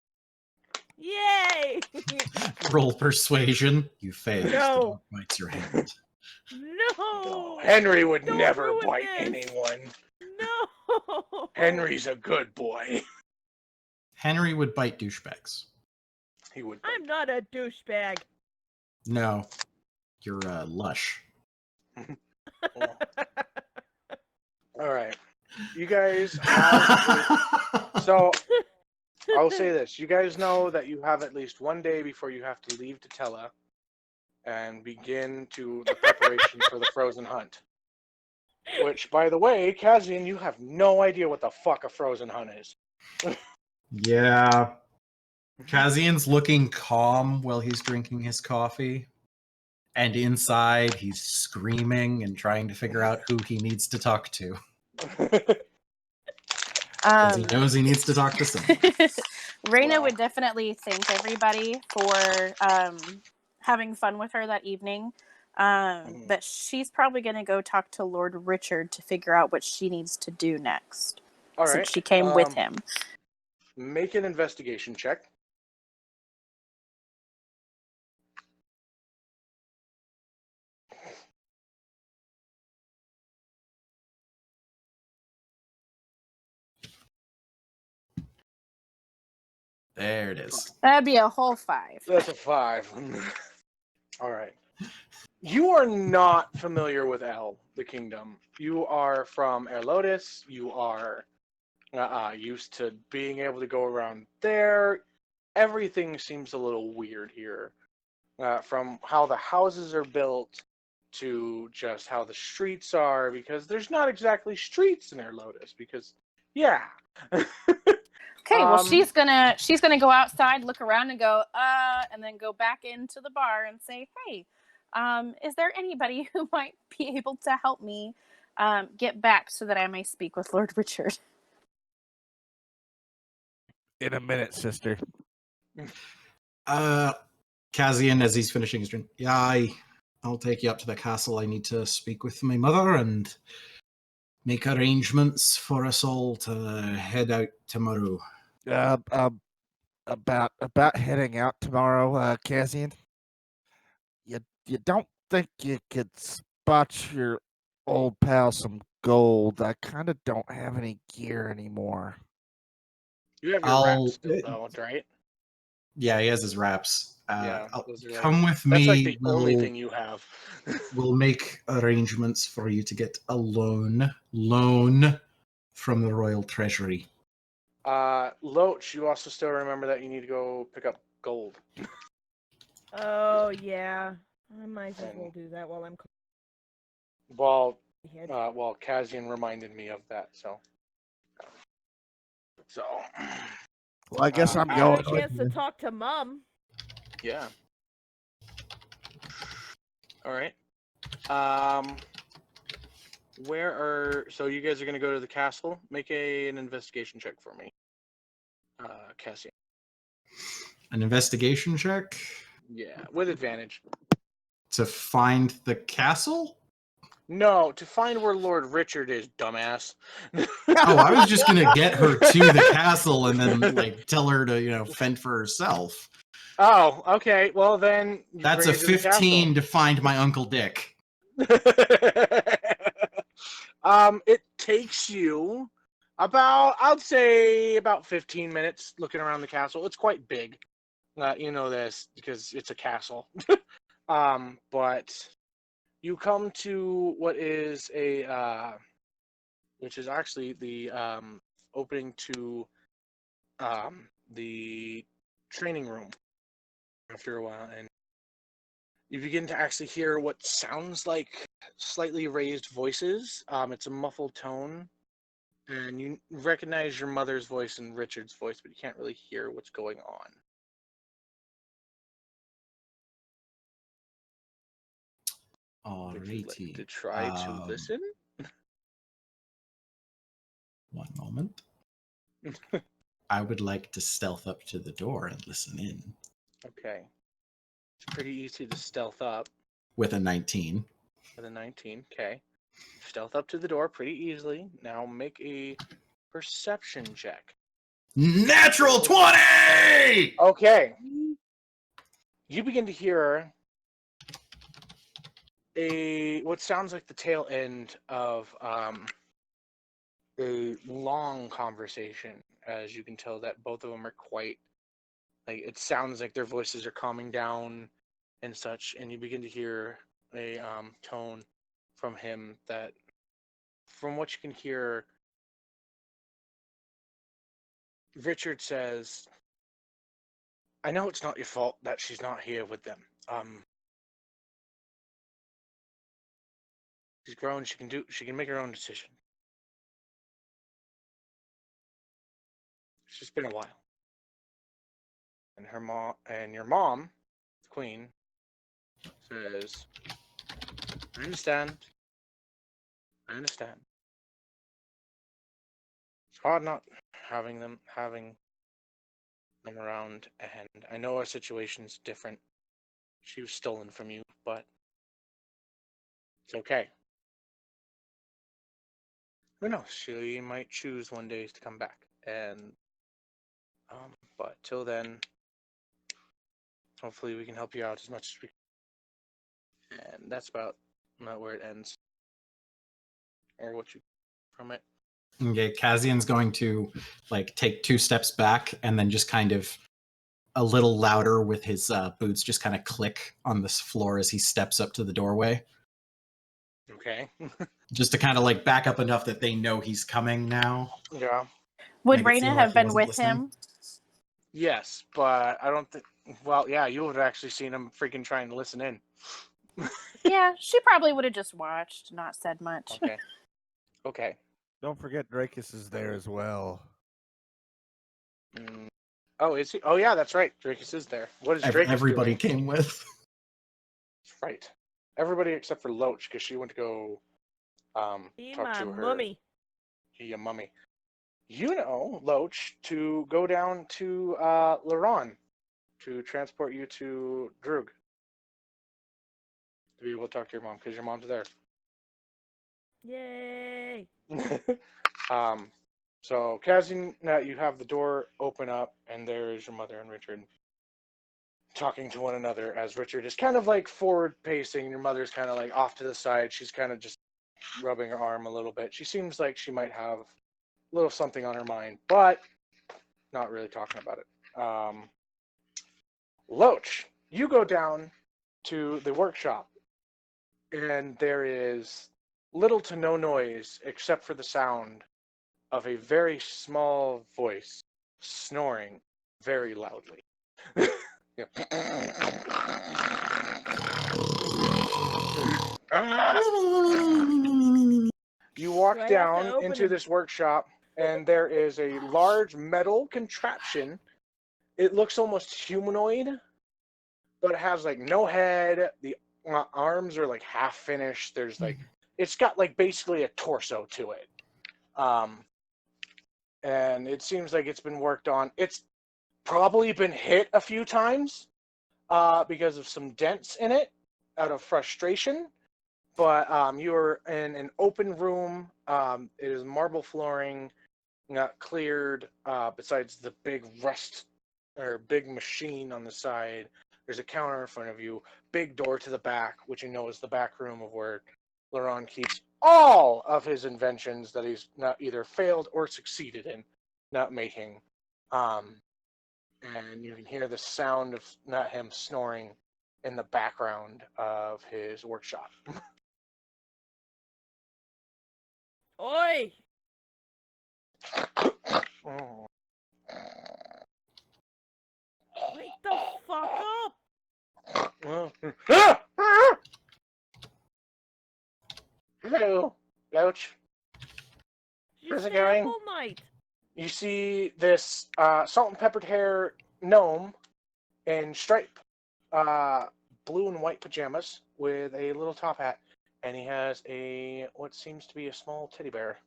Yay! Roll persuasion. You fail. No. The dog bites your hand. No! Henry would Don't never ruin bite this. anyone. No! Henry's a good boy. Henry would bite douchebags. He would. I'm not a douchebag. No, you're lush. All right, you guys have. So I'll say this: you guys know that you have at least one day before you have to leave Tella and begin the preparation for the frozen hunt. Which, by the way, Kazian, you have no idea what the fuck a frozen hunt is. Yeah. Kazian's looking calm while he's drinking his coffee. And inside, he's screaming and trying to figure out who he needs to talk to. Because he knows he needs to talk to someone. Raina would definitely thank everybody for having fun with her that evening. But she's probably going to go talk to Lord Richard to figure out what she needs to do next. All right. Since she came with him. Make an investigation check. There it is. That'd be a whole 5. That's a 5. All right. You are not familiar with El, the kingdom. You are from Erlotis. You are used to being able to go around there. Everything seems a little weird here. From how the houses are built to just how the streets are, because there's not exactly streets in Erlotis, because, yeah. Okay, well, she's gonna go outside, look around, and go, and then go back into the bar and say, "Hey, is there anybody who might be able to help me get back so that I may speak with Lord Richard?" In a minute, sister. Kazian, as he's finishing his drink, yeah, I'll take you up to the castle. I need to speak with my mother and make arrangements for us all to head out tomorrow. About heading out tomorrow, Kazian. You don't think you could spot your old pal some gold? I kind of don't have any gear anymore. You have your wraps still, though, right? Yeah, he has his wraps. Those are Come with me. That's like the only thing you have. We'll make arrangements for you to get a loan from the Royal Treasury. Loach, you also still remember that you need to go pick up gold. Oh, yeah. I might as well do that while I'm Well, He had- Kazian reminded me of that, so. Well, I guess I'm I got going. a chance to talk to Mom. Yeah. All right. So you guys are gonna go to the castle? Make an investigation check for me, Cassian. An investigation check Yeah, with advantage. to find the castle? No, to find where Lord Richard is, dumbass. Oh, I was just gonna get her to the castle and then like tell her to, fend for herself. Oh, okay. Well then, That's a 15 to find my Uncle Dick. It takes you I'd say about 15 minutes looking around the castle. It's quite big. You know this because it's a castle. But you come to what is which is actually the opening to the training room after a while, and you begin to actually hear what sounds like slightly raised voices. It's a muffled tone, and you recognize your mother's voice and Richard's voice, but you can't really hear what's going on. Would you like to try to listen? One moment. I would like to stealth up to the door and listen in. Okay. It's pretty easy to stealth up. With a 19. With a 19, okay. Stealth up to the door pretty easily. Now make a perception check. Natural 20! Okay. You begin to hear what sounds like the tail end of a long conversation, as you can tell that both of them are quite, like, it sounds like their voices are calming down and such, and you begin to hear a tone from him that, from what you can hear, Richard says, I know it's not your fault that she's not here with them. She's grown, she can make her own decision. It's just been a while. And your mom, the queen, says, I understand. It's hard not having them around, and I know our situation's different. She was stolen from you, but it's okay. Who knows? She might choose one day to come back, and but till then, hopefully we can help you out as much as we can. And that's about where it ends, or what you from it. Okay, Kazian's going to take 2 steps back and then just kind of a little louder with his boots just kind of click on this floor as he steps up to the doorway. Okay. Just to kind of back up enough that they know he's coming now. Yeah. Would Raina have been with him? Yes, but I don't think. Well, yeah, you would have actually seen him freaking trying to listen in. Yeah, she probably would have just watched, not said much. Okay. Okay. Don't forget Drakus is there as well. Oh, is he? Oh, yeah, that's right. Drakus is there. What is Drakus Everybody doing? came with. That's right. Everybody except for Loach, because she went to go talk to her. Mummy. Yeah, mummy. You know, Loach, to go down to Laron to transport you to Droog. To be able to talk to your mom, because your mom's there. Yay! So, Kazian, now you have the door open up, and there's your mother and Richard talking to one another as Richard is kind of forward pacing. Your mother's kind of off to the side. She's kind of just rubbing her arm a little bit. She seems like she might have a little something on her mind, but not really talking about it. Loach, you go down to the workshop, and there is little to no noise except for the sound of a very small voice snoring very loudly. You walk Do I have to down open into a- this workshop, and there is a large metal contraption. It looks almost humanoid, but it has like no head. The arms are like half finished. There's like, it's got like basically a torso to it. And it seems like it's been worked on. It's probably been hit a few times because of some dents in it out of frustration. But you're in an open room. It is marble flooring, not cleared. Besides the big rust or big machine on the side, there's a counter in front of you. Big door to the back, which you know is the back room of where Laurent keeps all of his inventions that he's not either failed or succeeded in not making. And you can hear the sound of not him snoring in the background of his workshop. Oi! Oh. Wake the fuck up! Hello, Loach. You How's it stay up going? all night. You see this salt and peppered hair gnome in striped blue and white pajamas with a little top hat, and he has a what seems to be a small teddy bear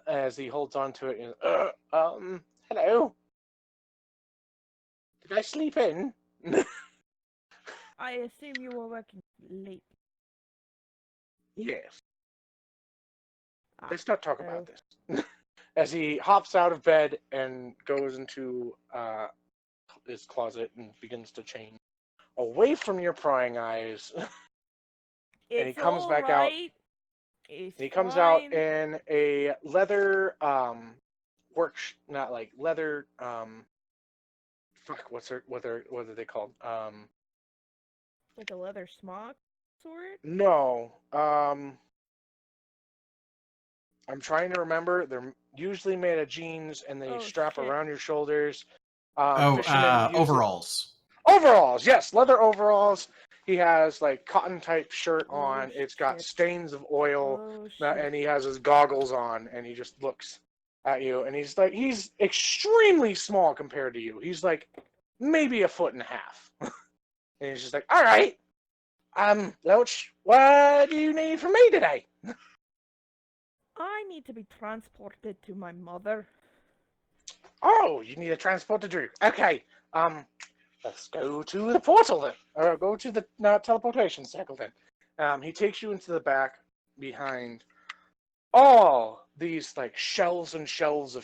as he holds on to it. And, hello. Did I sleep in? I assume you were working late. Yes. Ah, Let's not talk about this. As he hops out of bed and goes into his closet and begins to change away from your prying eyes. And he comes back out. It's He comes out fine. in a leather not like leather fuck, what are they called? Like a leather smock sort? No. I'm trying to remember. They're usually made of jeans and they Oh, strap shit. around your shoulders. Fishermen use it- Overalls. Overalls, yes, leather overalls. He has like cotton type shirt Oh, on. It's got shit. stains of oil, Oh, shit. and he has his goggles on, and he just looks at you, and he's extremely small compared to you. He's like maybe 1.5 feet, and he's just like, all right, Loach, what do you need from me today? I need to be transported to my mother. Oh, you need a transport to Drew. Okay, let's go to the portal then, or go to the teleportation circle then. He takes you into the back behind all these like shelves and shelves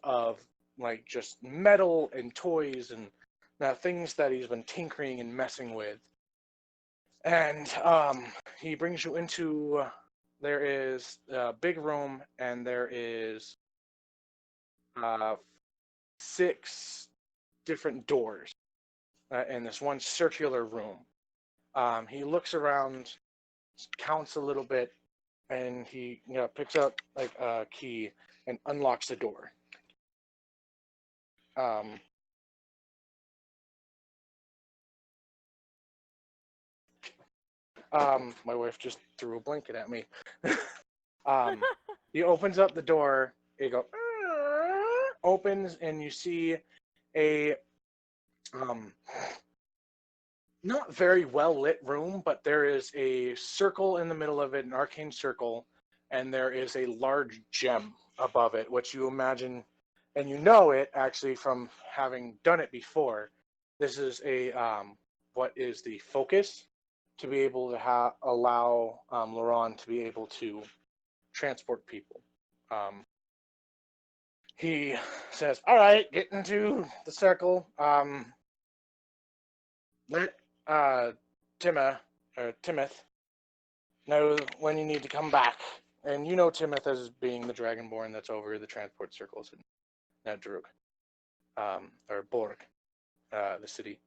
of like just metal and toys and things that he's been tinkering and messing with. And he brings you into there is a big room, and there is 6 different doors in this one circular room. He looks around, counts a little bit, and he picks up like a key and unlocks the door. My wife just threw a blanket at me. He opens up the door. It goes opens, and you see a not very well lit room, but there is a circle in the middle of it, an arcane circle, and there is a large gem above it, which you imagine, and you know it actually from having done it before. This is a what is the focus to be able to allow Laurent to be able to transport people. He says, all right, get into the circle. Let Timoth know when you need to come back. And you know Timoth as being the Dragonborn that's over the transport circles in Nadrug. Or Borg, the city.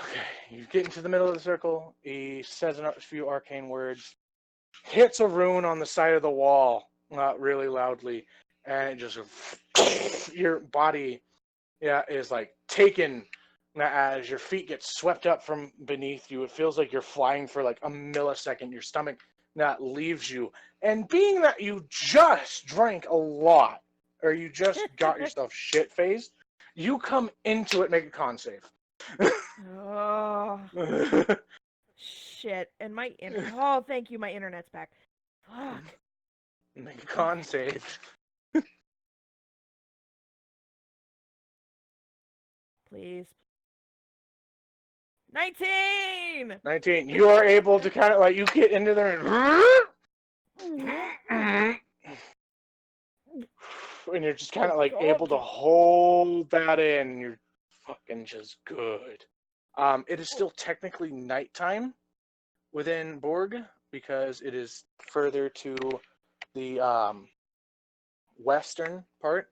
Okay, you get into the middle of the circle. He says a few arcane words, hits a rune on the side of the wall, really loudly, and it just your body, is like taken Now, as your feet get swept up from beneath you, it feels like you're flying for like a millisecond. Your stomach that leaves you. And being that you just drank a lot, or you just got yourself shit-faced, you come into it, make a con save. Oh, shit. And oh, thank you, my internet's back. Fuck. Make a con save. Please. 19! 19. You are able to kind of like, you get into there and you're just kind of like able to hold that in. And you're fucking just good. It is still technically nighttime within Borg because it is further to the western part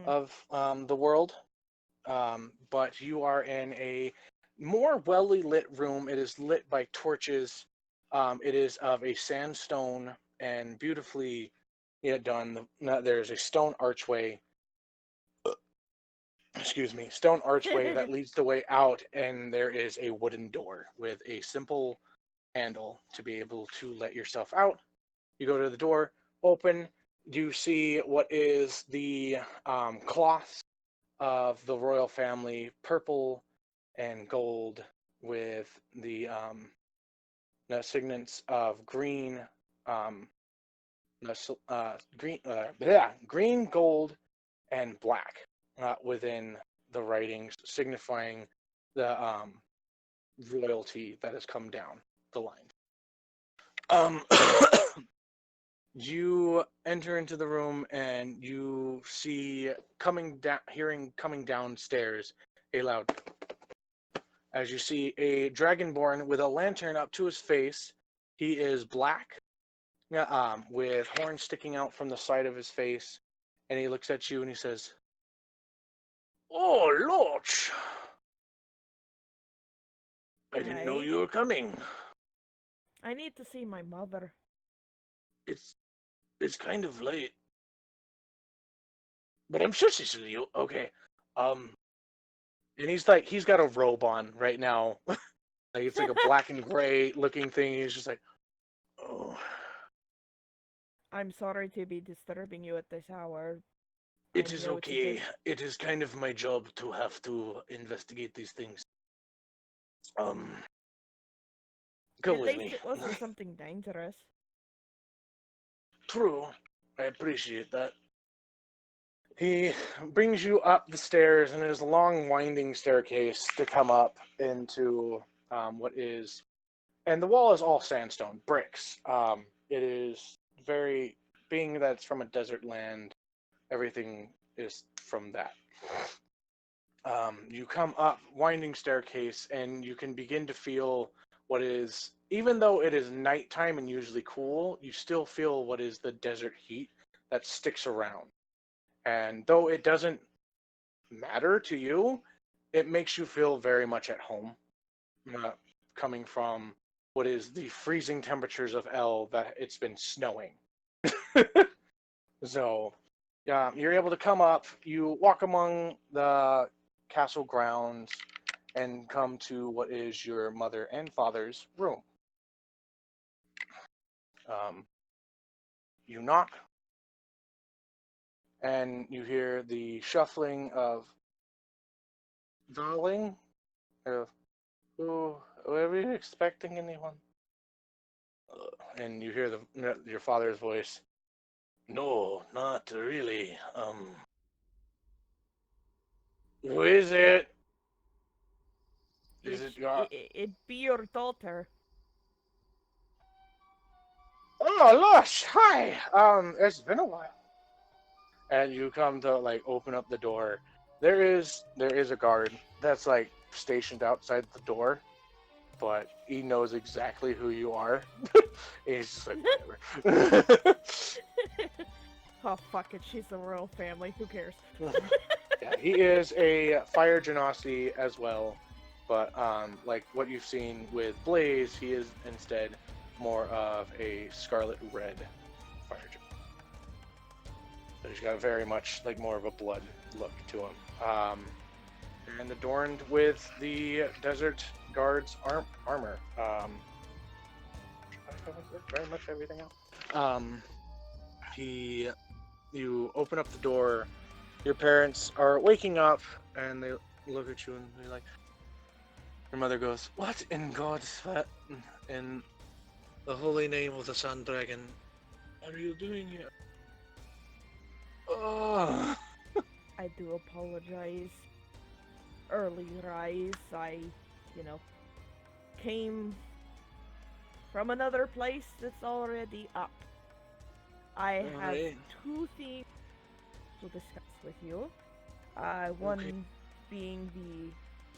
of the world. But you are in a more welly lit room. It is lit by torches. It is of a sandstone and beautifully done. There's a stone archway. Stone archway that leads the way out, and there is a wooden door with a simple handle to be able to let yourself out. You go to the door, open. You see what is the cloth of the royal family, purple and gold, with the signets of green, green, gold, and black within the writings, signifying the royalty that has come down the line. You enter into the room and you see coming downstairs a loud, as you see a dragonborn with a lantern up to his face. He is black, with horns sticking out from the side of his face, and he looks at you and he says, "Oh, Lorch! I didn't know you were coming. I need to see my mother." It's kind of late, but I'm sure she's with you. Okay, and he's got a robe on right now. Like it's like a black and gray looking thing. He's just like, oh. I'm sorry to be disturbing you at this hour. It is okay. It is kind of my job to have to investigate these things. Go with me. It wasn't something dangerous. True. I appreciate that. He brings you up the stairs, and there's a long winding staircase to come up into what is... And the wall is all sandstone, bricks. It is very... Being that it's from a desert land, everything is from that. You come up winding staircase, and you can begin to feel what is... Even though it is nighttime and usually cool, you still feel what is the desert heat that sticks around. And though it doesn't matter to you, it makes you feel very much at home. Coming from what is the freezing temperatures of L that it's been snowing. So, you're able to come up, you walk among the castle grounds, and come to what is your mother and father's room. You knock, and you hear the shuffling of darling. Were we expecting anyone? And you hear your father's voice. No, not really. Who is it? Is it your... It'd be your daughter. Oh, Lush, hi. It's been a while. And you come to like open up the door. There is a guard that's like stationed outside the door, but he knows exactly who you are. He's just like, whatever. Oh, fuck it. She's the royal family. Who cares? Yeah, he is a fire genasi as well, but like what you've seen with Blaze, he is instead more of a scarlet red fire genasi. So he's got very much like more of a blood look to him. and adorned with the Desert Guard's armor. I covered very much everything else. You open up the door. Your parents are waking up, and they look at you and they're like, your mother goes, "What in God's in the holy name of the Sand Dragon are you doing here?" Oh. I do apologize. Early rise, I, came from another place that's already up. I have Alright. 2 things to discuss with you. One being the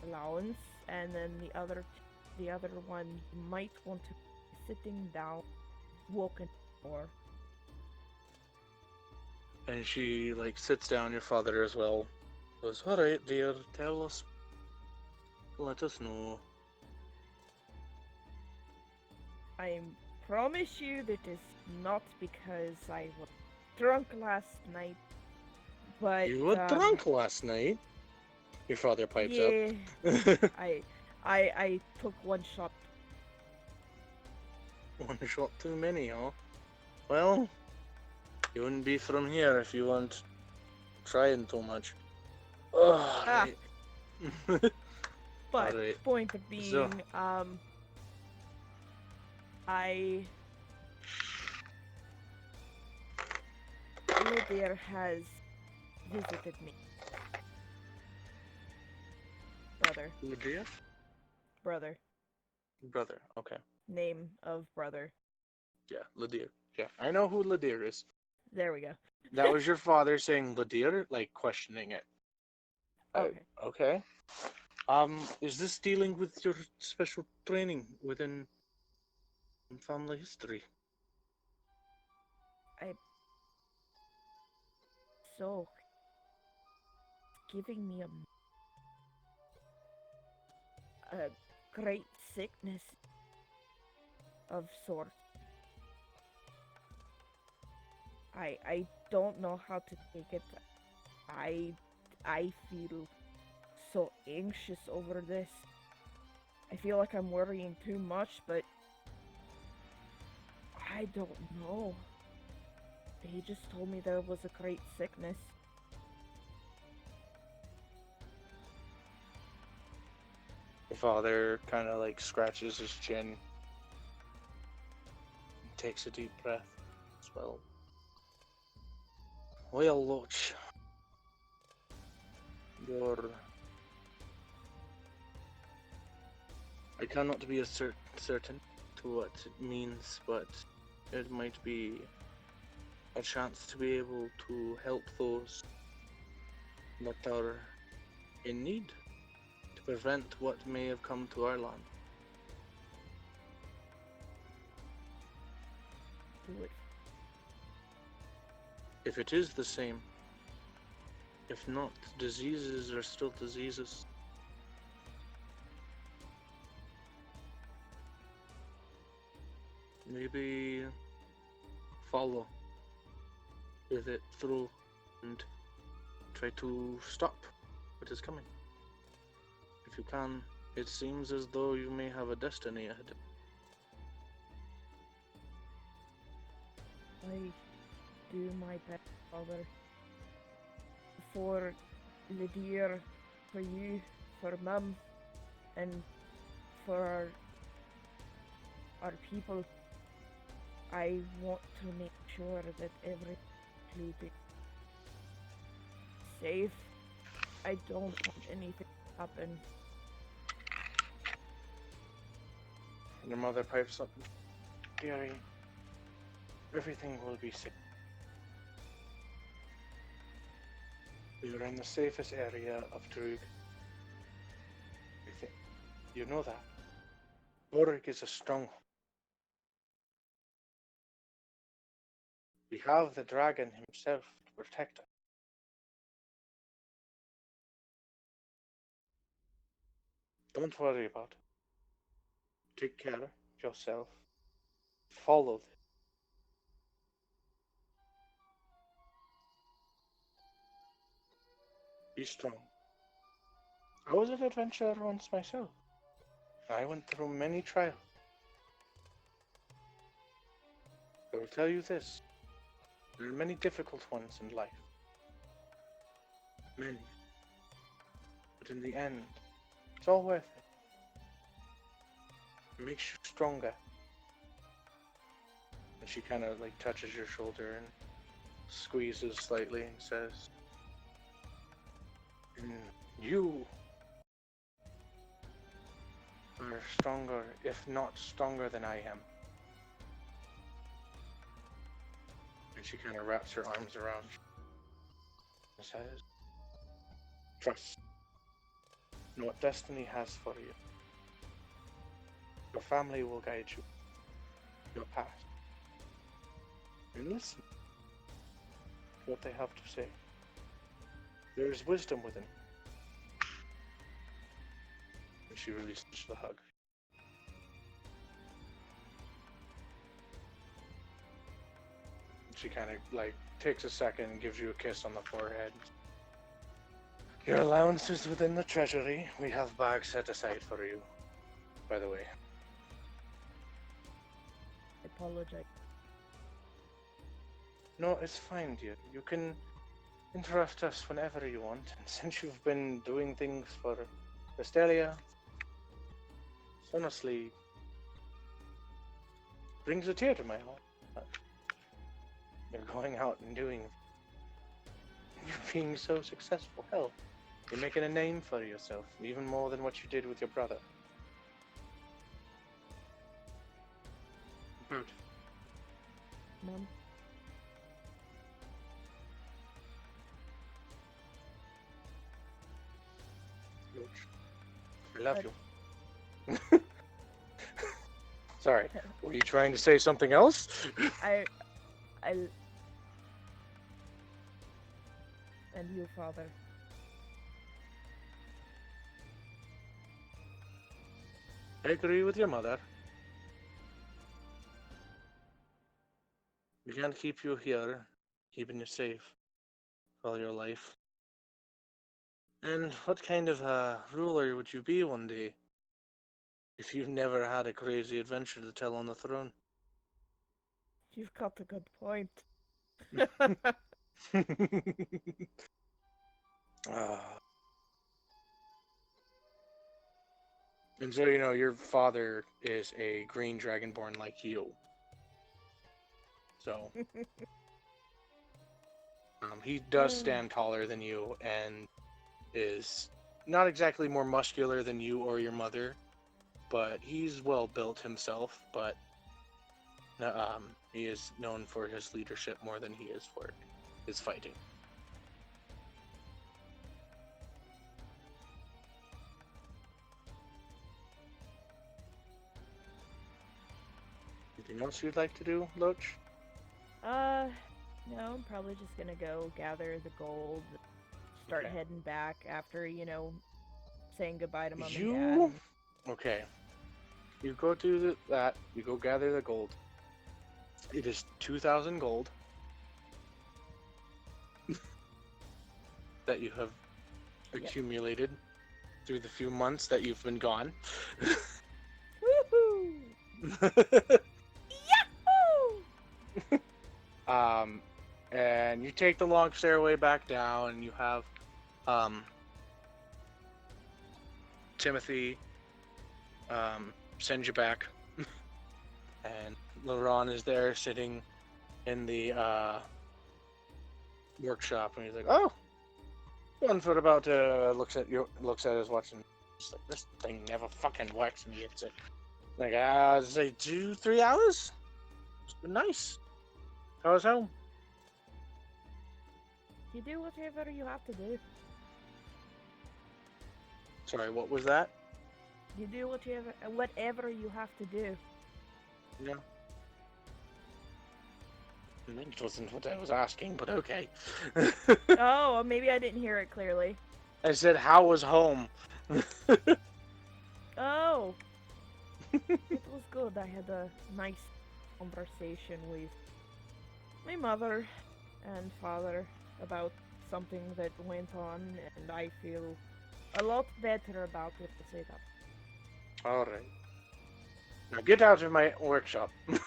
allowance, and then the other one you might want to be sitting down, walking for. And she sits down. Your father as well goes, "All right, dear, tell us. Let us know." I promise you that is not because I was drunk last night, but You were drunk last night. Your father pipes yeah, up. I took 1 shot. One shot too many, huh? Well, you wouldn't be from here if you weren't trying too much. Oh, right. But Alright. point being, Lydia has visited me. Brother. Lydia? Brother. Brother, okay. Name of brother. Yeah, Lydia. Yeah, I know who Lydia is. There we go. That was your father saying Lydia, questioning it. Okay. Okay. Is this dealing with your special training within family history? So, giving me a great sickness of sorts. I don't know how to take it. I feel so anxious over this. I feel like I'm worrying too much, but I don't know. He just told me there was a great sickness. Your father kind of scratches his chin, takes a deep breath as well. Well, Loach, I cannot be certain to what it means, but it might be a chance to be able to help those that are in need, to prevent what may have come to our land. Do it. If it is the same, if not, diseases are still diseases. Maybe follow with it through and try to stop what is coming. If you can, it seems as though you may have a destiny ahead. I do my best, Father. For Lydia, for you, for Mum, and for our people. I want to make sure that everything is safe. I don't want anything to happen. And your mother pipes up, "Dearie, everything will be safe. We are in the safest area of Drug. You know that. Borg is a stronghold. We have the dragon himself to protect us. Don't worry about it. Take care of yourself. Follow this. Be strong. I was an adventurer once myself. I went through many trials. I will tell you this. There are many difficult ones in life. Many. But in the end, it's all worth it. It makes you stronger. And she kind of like touches your shoulder and squeezes slightly and says, "You are stronger, if not stronger than I am." And she kind of wraps her arms around you and says, "Trust in what destiny has for you. Your family will guide you. Your path. And listen to what they have to say. There is wisdom within." And she releases the hug. She kind of like takes a second and gives you a kiss on the forehead. "Your allowance is within the treasury. We have bags set aside for you, by the way." I apologize. "No, it's fine, dear. You can interrupt us whenever you want. And since you've been doing things for Vestelia, it's honestly brings a tear to my heart. You're going out and doing. You're being so successful. Hell, you're making a name for yourself, even more than what you did with your brother." Good. Mom. I love you. Sorry, were you trying to say something else? I and you, Father. I agree with your mother. We can't keep you here, keeping you safe all your life. And what kind of a ruler would you be one day if you've never had a crazy adventure to tell on the throne? You've got a good point. Ah. And so, your father is a green dragonborn like you. So, he does stand taller than you and is not exactly more muscular than you or your mother, but he's well built himself, but he is known for his leadership more than he is for his fighting. Anything else you'd like to do, Loach? No, I'm probably just gonna go gather the gold, start Okay. heading back after, saying goodbye to Mom and Dad. Okay. You go do that. You go gather the gold. It is 2,000 gold that you have accumulated through the few months that you've been gone. Woohoo! Yahoo! And you take the long stairway back down, and you have Timothy send you back, and Laurent is there sitting in the workshop, and he's like, "Oh, one for about looks at his watch, and he's like, this thing never fucking works," and he hits it. Like, say 2-3 hours. It's been nice. How's home? You do whatever you have to do. Sorry, what was that? You do whatever you have to do. Yeah. That wasn't what I was asking, but okay. Oh, maybe I didn't hear it clearly. I said, how was home? Oh. It was good. I had a nice conversation with my mother and father about something that went on, and I feel a lot better about it to say that. All right. Now get out of my workshop. All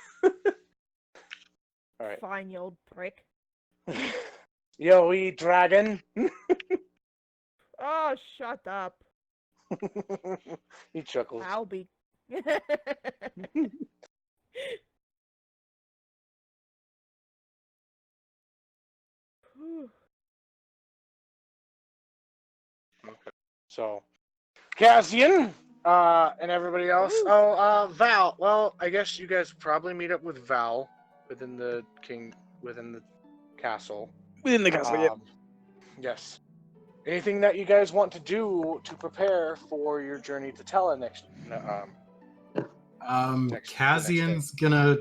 right. Fine, you old prick. Yo, wee dragon. Oh, shut up. He chuckles. I'll be. So, Cassian, and everybody else. Ooh. Oh, Val. Well, I guess you guys probably meet up with Val within the castle. Within the castle, yeah. Yes. Anything that you guys want to do to prepare for your journey to Tella next Cassian's gonna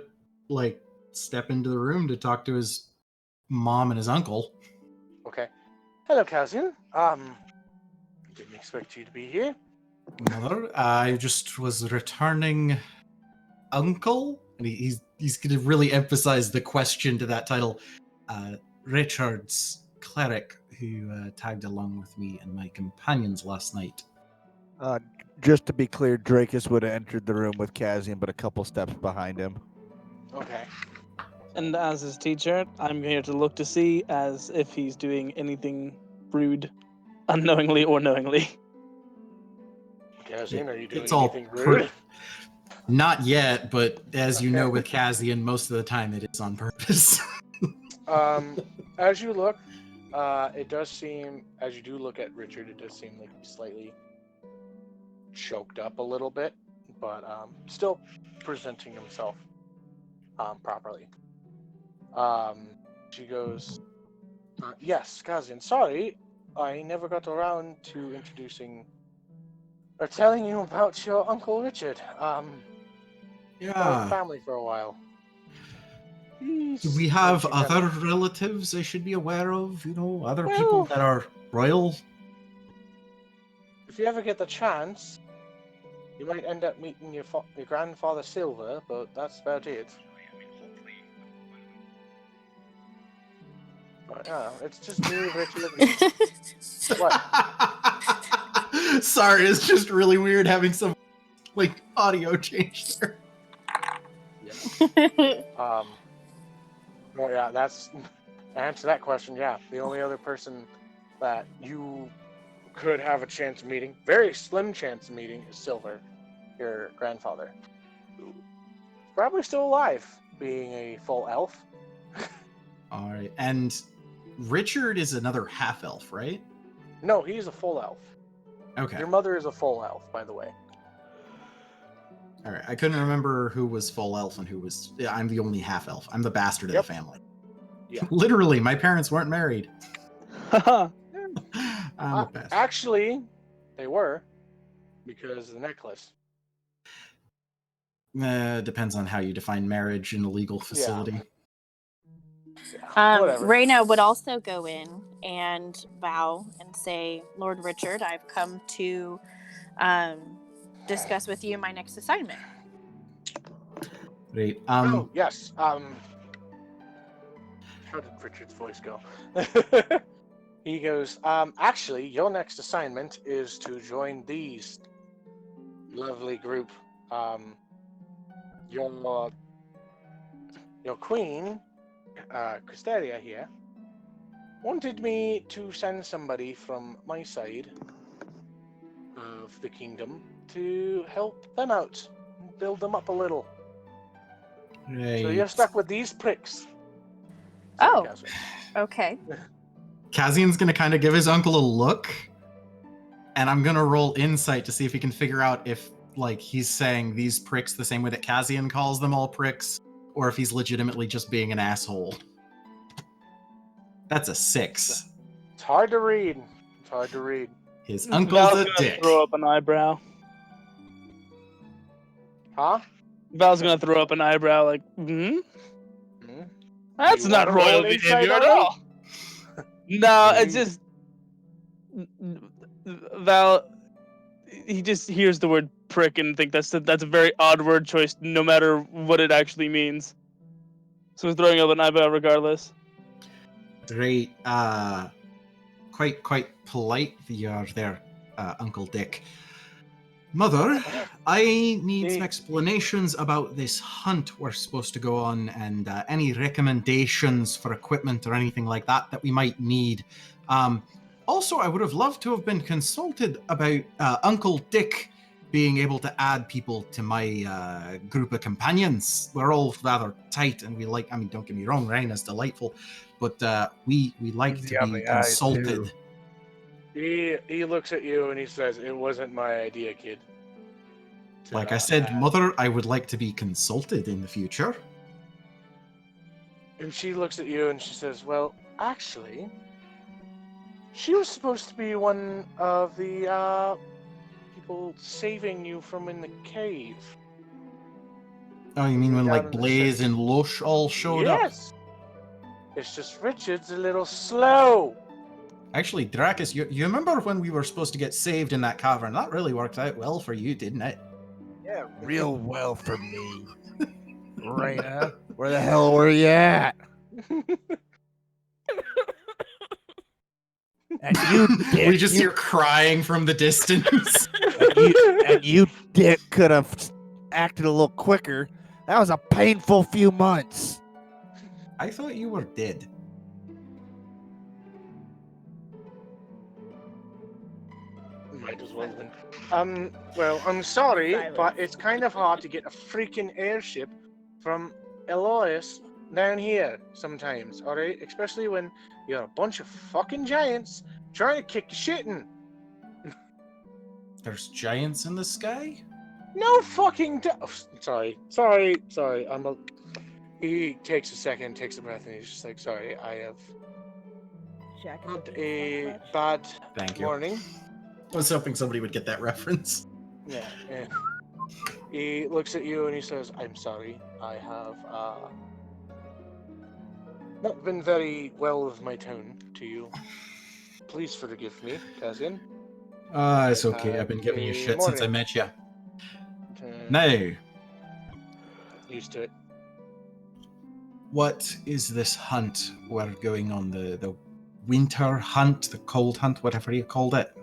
like step into the room to talk to his mom and his uncle. Okay. Hello, Cassian. Didn't expect you to be here. Mother, I just was returning uncle, and he's gonna really emphasize the question to that title. Richard's cleric who tagged along with me and my companions last night. Just to be clear, Drakus would have entered the room with Cassian, but a couple steps behind him. Okay. And as his teacher, I'm here to look to see as if he's doing anything rude, unknowingly or knowingly. Cassian, are you doing It's all anything rude? Not yet, but as you know with Cassian, most of the time it is on purpose. As you look, it does seem, as you do look at Richard, it does seem like he's slightly choked up a little bit, but still presenting himself properly. She goes, yes, Cassian, sorry, I never got around to introducing or telling you about your Uncle Richard. Yeah. Family for a while. Do we have other relatives I should be aware of? You know, other people that are royal? If you ever get the chance, you might end up meeting your grandfather Silver, but that's about it. But, it's just me, Richard. What? Sorry, it's just really weird having some like audio change there. Yeah. Well, yeah, that's to answer that question. Yeah, the only other person that you could have a chance of meeting, very slim chance of meeting, is Silver, your grandfather. Probably still alive, being a full elf. All right, and Richard is another half elf, right? No, he's a full elf. Okay. Your mother is a full elf, by the way. All right, I couldn't remember who was full elf and who was. Yeah, I'm the only half elf. I'm the bastard of the family. Yeah. Literally, my parents weren't married. Actually, they were, because of the necklace. Depends on how you define marriage in a legal facility. Reyna would also go in and bow and say, Lord Richard, I've come to discuss with you my next assignment. Great. Yes. How did Richard's voice go? He goes, actually, your next assignment is to join these lovely group. Your queen, Cristeria here, wanted me to send somebody from my side of the kingdom to help them out, build them up a little. Right. So you're stuck with these pricks. Oh, okay. Cassian's gonna kind of give his uncle a look, and I'm gonna roll insight to see if he can figure out if, like, he's saying these pricks the same way that Cassian calls them all pricks, or if he's legitimately just being an asshole. That's a 6. It's hard to read. His uncle's a dick. Throw up an eyebrow. Huh? Val's gonna throw up an eyebrow like, That's You not wanna roll royal insight behavior on at me? all. No, it's just Val. He just hears the word prick and think that's a very odd word choice, no matter what it actually means. So he's throwing up an eyebrow regardless. Great. Quite polite you are there. Uncle Dick. Mother, I need some explanations about this hunt we're supposed to go on, and any recommendations for equipment or anything like that we might need. Also, I would have loved to have been consulted about Uncle Dick being able to add people to my group of companions. We're all rather tight, and don't get me wrong, Raina's delightful, but we like to be consulted. He looks at you and he says, "It wasn't my idea, kid." Like I said, Mother, I would like to be consulted in the future. And she looks at you and she says, "Well, actually, she was supposed to be one of the people saving you from in the cave." Oh, you mean when like Blaze and Lush all showed up? Yes. It's just Richard's a little slow. Actually, Dracus, you remember when we were supposed to get saved in that cavern? That really worked out well for you, didn't it? Yeah, real well for me. Raina, where the hell were you at? And you, Dick, we just hear crying from the distance. and you, Dick, could have acted a little quicker. That was a painful few months. I thought you were dead. Might as well then. Well, I'm sorry, but it's kind of hard to get a freaking airship from Elois down here sometimes, alright? Especially when you're a bunch of fucking giants trying to kick your shit in. There's giants in the sky? No fucking sorry. He takes a second, takes a breath, and he's just like, "Sorry, I have had a bad morning." I was hoping somebody would get that reference. Yeah. He looks at you and he says, "I'm sorry. I have not been very well with my tone to you. Please forgive me, cousin." It's okay. I've been giving you shit since I met you. Now, used to it. What is this hunt we're going on? The winter hunt, the cold hunt, whatever you called it?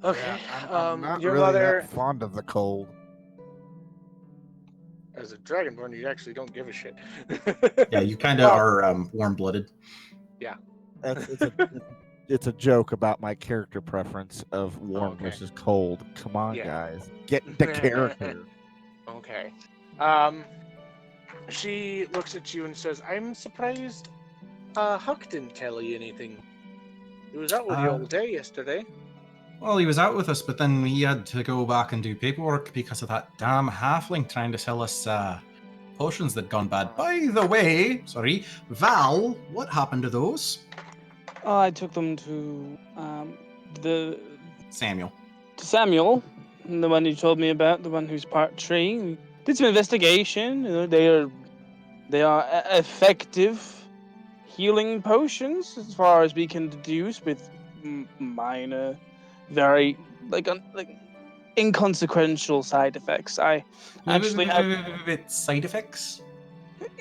Okay. Yeah, I'm not your really mother, that fond of the cold. as a dragonborn, you actually don't give a shit. Yeah, you kind of are warm-blooded. Yeah. It's a joke about my character preference of warm versus cold. Come on, guys. Get into character. Okay. She looks at you and says, "I'm surprised Huck didn't tell you anything. He was out with you all day yesterday." Well, he was out with us, but then he had to go back and do paperwork because of that damn halfling trying to sell us potions that'd gone bad. By the way, Val, what happened to those? I took them to Samuel. To Samuel, the one you told me about, the one who's part tree. We did some investigation. You know, they are effective healing potions, as far as we can deduce, with minor, very inconsequential side effects. I actually side effects.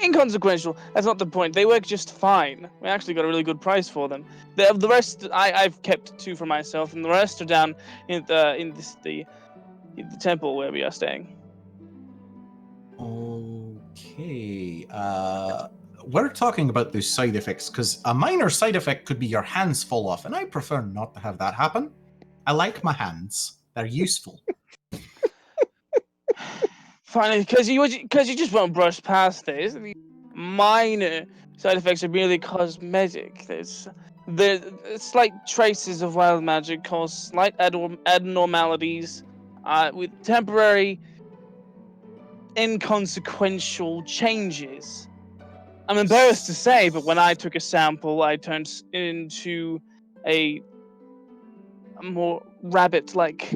Inconsequential. That's not the point. They work just fine. We actually got a really good price for them. The rest, I've kept 2 for myself, and the rest are down in the temple where we are staying. Okay. We're talking about those side effects because a minor side effect could be your hands fall off, and I prefer not to have that happen. I like my hands; they're useful. Finally, because you just won't brush past this. The minor side effects are merely cosmetic. There's slight traces of wild magic cause slight abnormalities with temporary inconsequential changes. I'm embarrassed to say, but when I took a sample, I turned into a more rabbit-like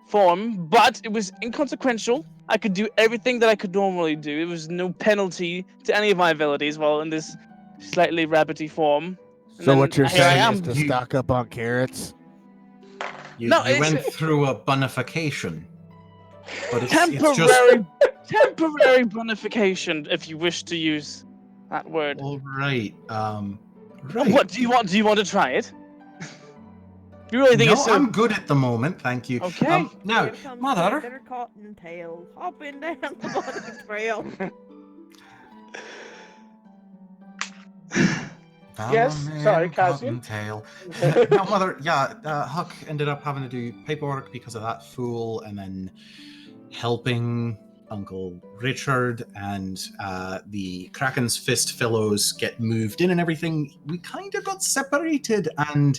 form, but it was inconsequential. I could do everything that I could normally do. There was no penalty to any of my abilities while in this slightly rabbity form. So what you're saying is to stock up on carrots? You went through a bonification. But it's temporary bonification, if you wish to use that word. All right. What do you want? Do you want to try it? You really think No, it's so? I'm good at the moment, thank you. Okay. Now, Here comes Mother, Their Cottontail, hopping down the bunny trail. Yes, sorry, Cassian. Cottontail. No, Mother, yeah, Huck ended up having to do paperwork because of that fool, and then helping Uncle Richard and the Kraken's Fist fellows get moved in and everything. We kind of got separated, and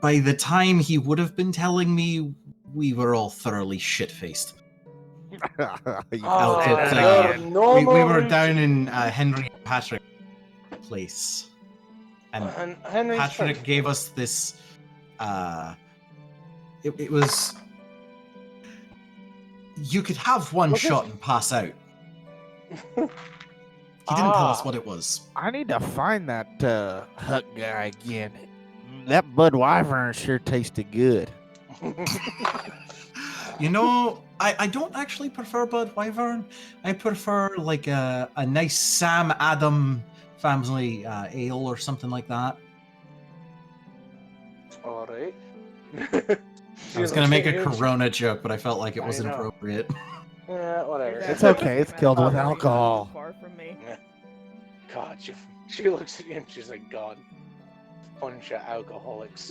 by the time he would have been telling me, we were all thoroughly shit-faced. Oh, It, you're normal we were routine. down in Henry and Patrick's place, and Henry's Patrick place. gave us this. It was. You could have one Was it? shot and pass out. He didn't tell us what it was. I need to find that Huck guy again. That Bud Wyvern sure tasted good. You know, I don't actually prefer Bud Wyvern. I prefer like a nice Sam Adam family ale or something like that. All right. I was gonna make a Corona joke, but I felt like it I wasn't know. appropriate. Yeah, whatever. It's okay, it's killed with Not alcohol. Far from me. God, she looks at you and she's like, God, bunch of alcoholics.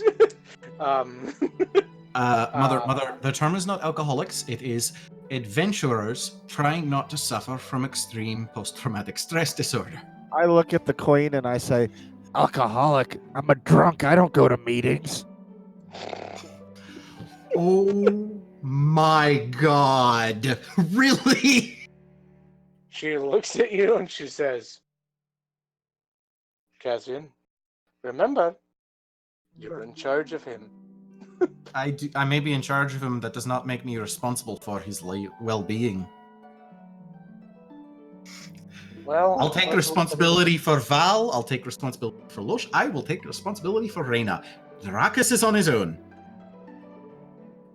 Mother, the term is not alcoholics. It is adventurers trying not to suffer from extreme post-traumatic stress disorder. I look at the queen and I say, alcoholic, I'm a drunk, I don't go to meetings. Oh my God. Really? She looks at you and she says, Cassian, remember, you're in charge of him. I may be in charge of him. That does not make me responsible for his well-being. Well, I'll take responsibility for Val. I'll take responsibility for Losh. I will take responsibility for Reyna. Drakus is on his own.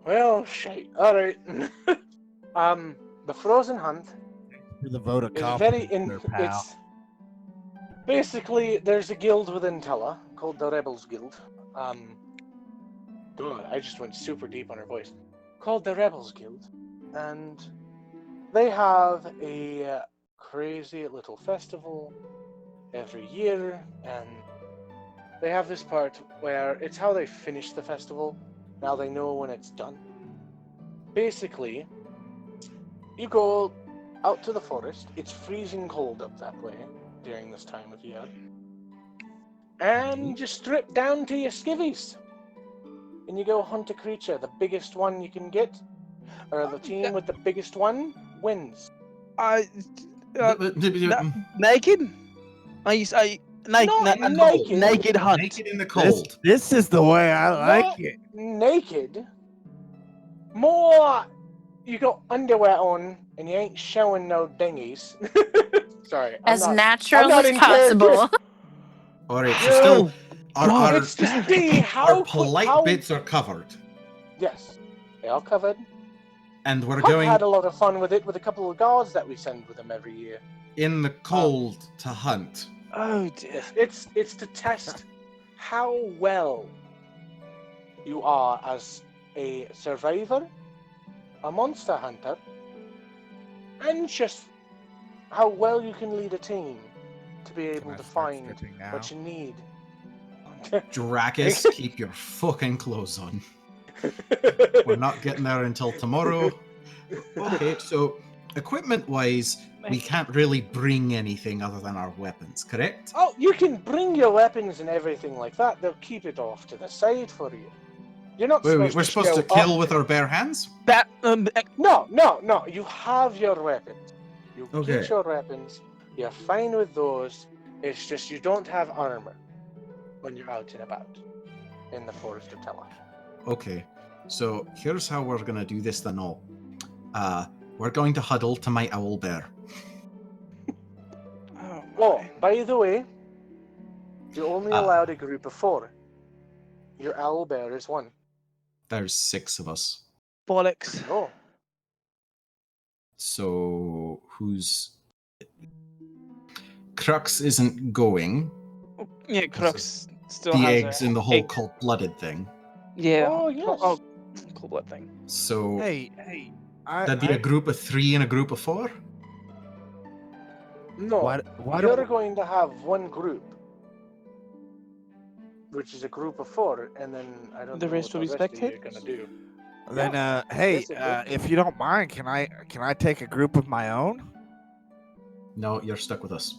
Well, shite. All right. The Frozen Hunt For the vote of is confidence, there, pal. it's basically there's a guild within Tella called the Rebels Guild. God, I just went super deep on her voice. Called the Rebels Guild, and they have a crazy little festival every year, and they have this part where it's how they finish the festival. Now they know when it's done. Basically, you go out to the forest. It's freezing cold up that way during this time of year. And you strip down to your skivvies. And you go hunt a creature. The biggest one you can get, or the team with the biggest one, wins. Naked? Naked. Naked hunt. Naked in the cold. This is the way I like it. Naked. More. You got underwear on, and you ain't showing no dingies. Sorry. As I'm natural not as in character. possible. All right, so still, our It's to see how polite bits are covered, Yes, they are covered. and we're Huck going had a lot of fun with it with a couple of guards that we send with him every year. in the cold to hunt. Oh dear. It's to test how well you are as a survivor, a monster hunter, and just how well you can lead a team to be able to find what you need. Drakus, keep your fucking clothes on. We're not getting there until tomorrow. Okay, so equipment-wise, we can't really bring anything other than our weapons, correct? Oh, you can bring your weapons and everything like that. They'll keep it off to the side for you. You're not Wait, supposed we're to supposed to show kill up with our bare hands? No. You have your weapons. You Okay. get your weapons. You're fine with those. It's just you don't have armor when you're out and about in the Forest of Tella. Okay, so here's how we're gonna do this then all. We're going to huddle to my owl bear. Oh, by the way, you're only allowed a group of 4. Your owl bear is 1. There's 6 of us. Bollocks. Oh. So who's... Crux isn't going. Yeah, Crux still The has eggs a in the whole egg. cold-blooded thing. Yeah. Oh, yes. Oh, cool blood thing. So Hey, that'd be a group of 3 and a group of 4? No, why you're don't going to have one group, which is a group of 4, and then I don't The know rest what will the be rest of you are spectators? gonna do. then Yeah, hey, yes, it would. if you don't mind, can I take a group of my own? No, you're stuck with us.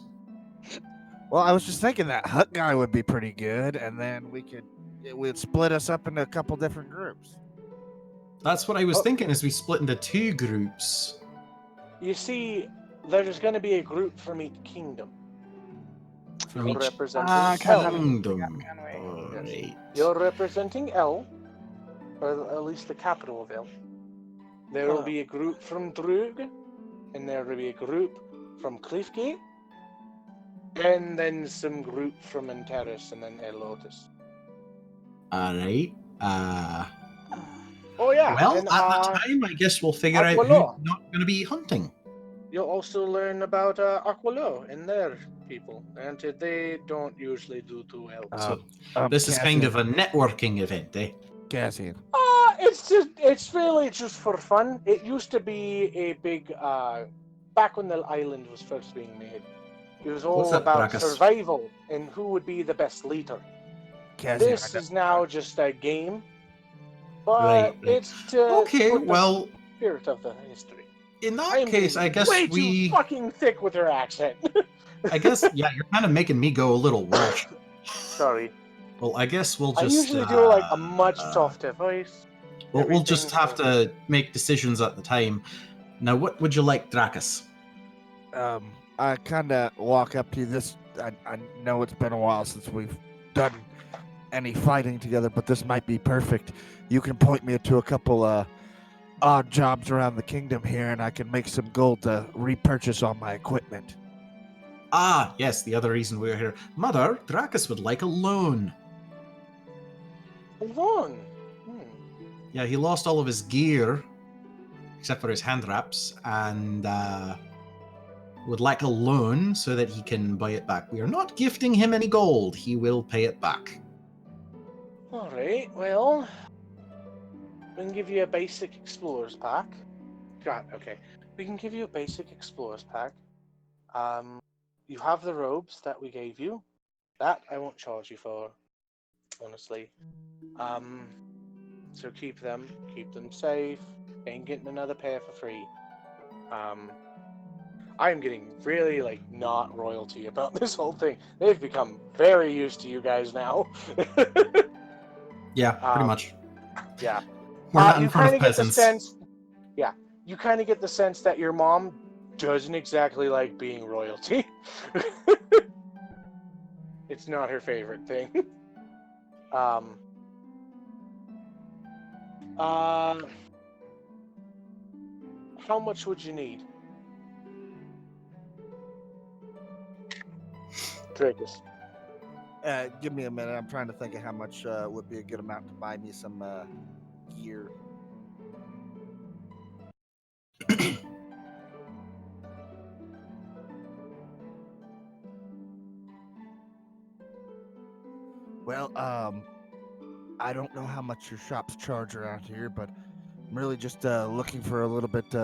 Well, I was just thinking that hut guy would be pretty good, and then it would split us up into a couple different groups. That's what I was Oh. thinking, is we split into 2 groups. You see, there's going to be a group from each kingdom. From You're each representing kind of. L. kingdom. Can we? Alright. You're representing L, or at least the capital of L. There will be a group from Drug, and there will be a group from Cliffgate, and then some group from Antares, and then Lotus. Alright. Oh yeah. Well, and, at the time, I guess we'll figure out who's Aquilo. not going to be hunting. You'll also learn about Aquilo and their people, and they don't usually do too well. So this is kind of a networking event, eh? Cassian. It's really just for fun. It used to be a big back when the island was first being made. It was all What's up, about Brackus? survival and who would be the best leader. This is now just a game, but Right. it's to Okay, put the well, spirit of the history. in that I'm case, being I guess way we... too fucking thick with her accent. I guess, yeah, you're kind of making me go a little Welsh. Sorry. Well, I guess we'll I just... usually do like a much softer voice. Well, we'll just everything, have to make decisions at the time. Now, what would you like, Dracus? I kind of walk up to this. I know it's been a while since we've done any fighting together, but this might be perfect. You can point me to a couple odd jobs around the kingdom here, and I can make some gold to repurchase all my equipment. Ah, yes, the other reason we're here. Mother, Dracus would like a loan. A loan? Yeah, he lost all of his gear, except for his hand wraps, and would like a loan so that he can buy it back. We are not gifting him any gold. He will pay it back. Alright, well, we can give you a basic explorer's pack. God, okay. We can give you a basic explorer's pack. You have the robes that we gave you. That I won't charge you for, honestly. So keep them safe. Ain't getting another pair for free. I'm getting really not royalty about this whole thing. They've become very used to you guys now. Yeah, pretty much. Yeah. We're not in you front kind of of get the peasants. sense. Yeah, you kind of get the sense that your mom doesn't exactly like being royalty. It's not her favorite thing. How much would you need? Dracus. Give me a minute. I'm trying to think of how much would be a good amount to buy me some gear. Well, I don't know how much your shops charge around here, but I'm really just looking for a little bit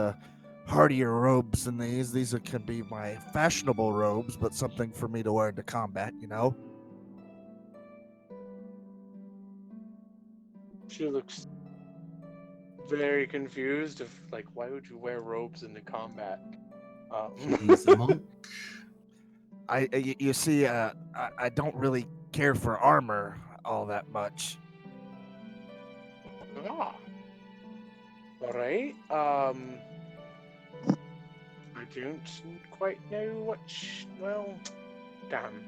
hardier robes than these. These can be my fashionable robes, but something for me to wear into combat, you know? She looks very confused of why would you wear robes into combat? He's a monk. You see, I don't really care for armor all that much. Ah. Alright. I don't quite know what. Well, damn.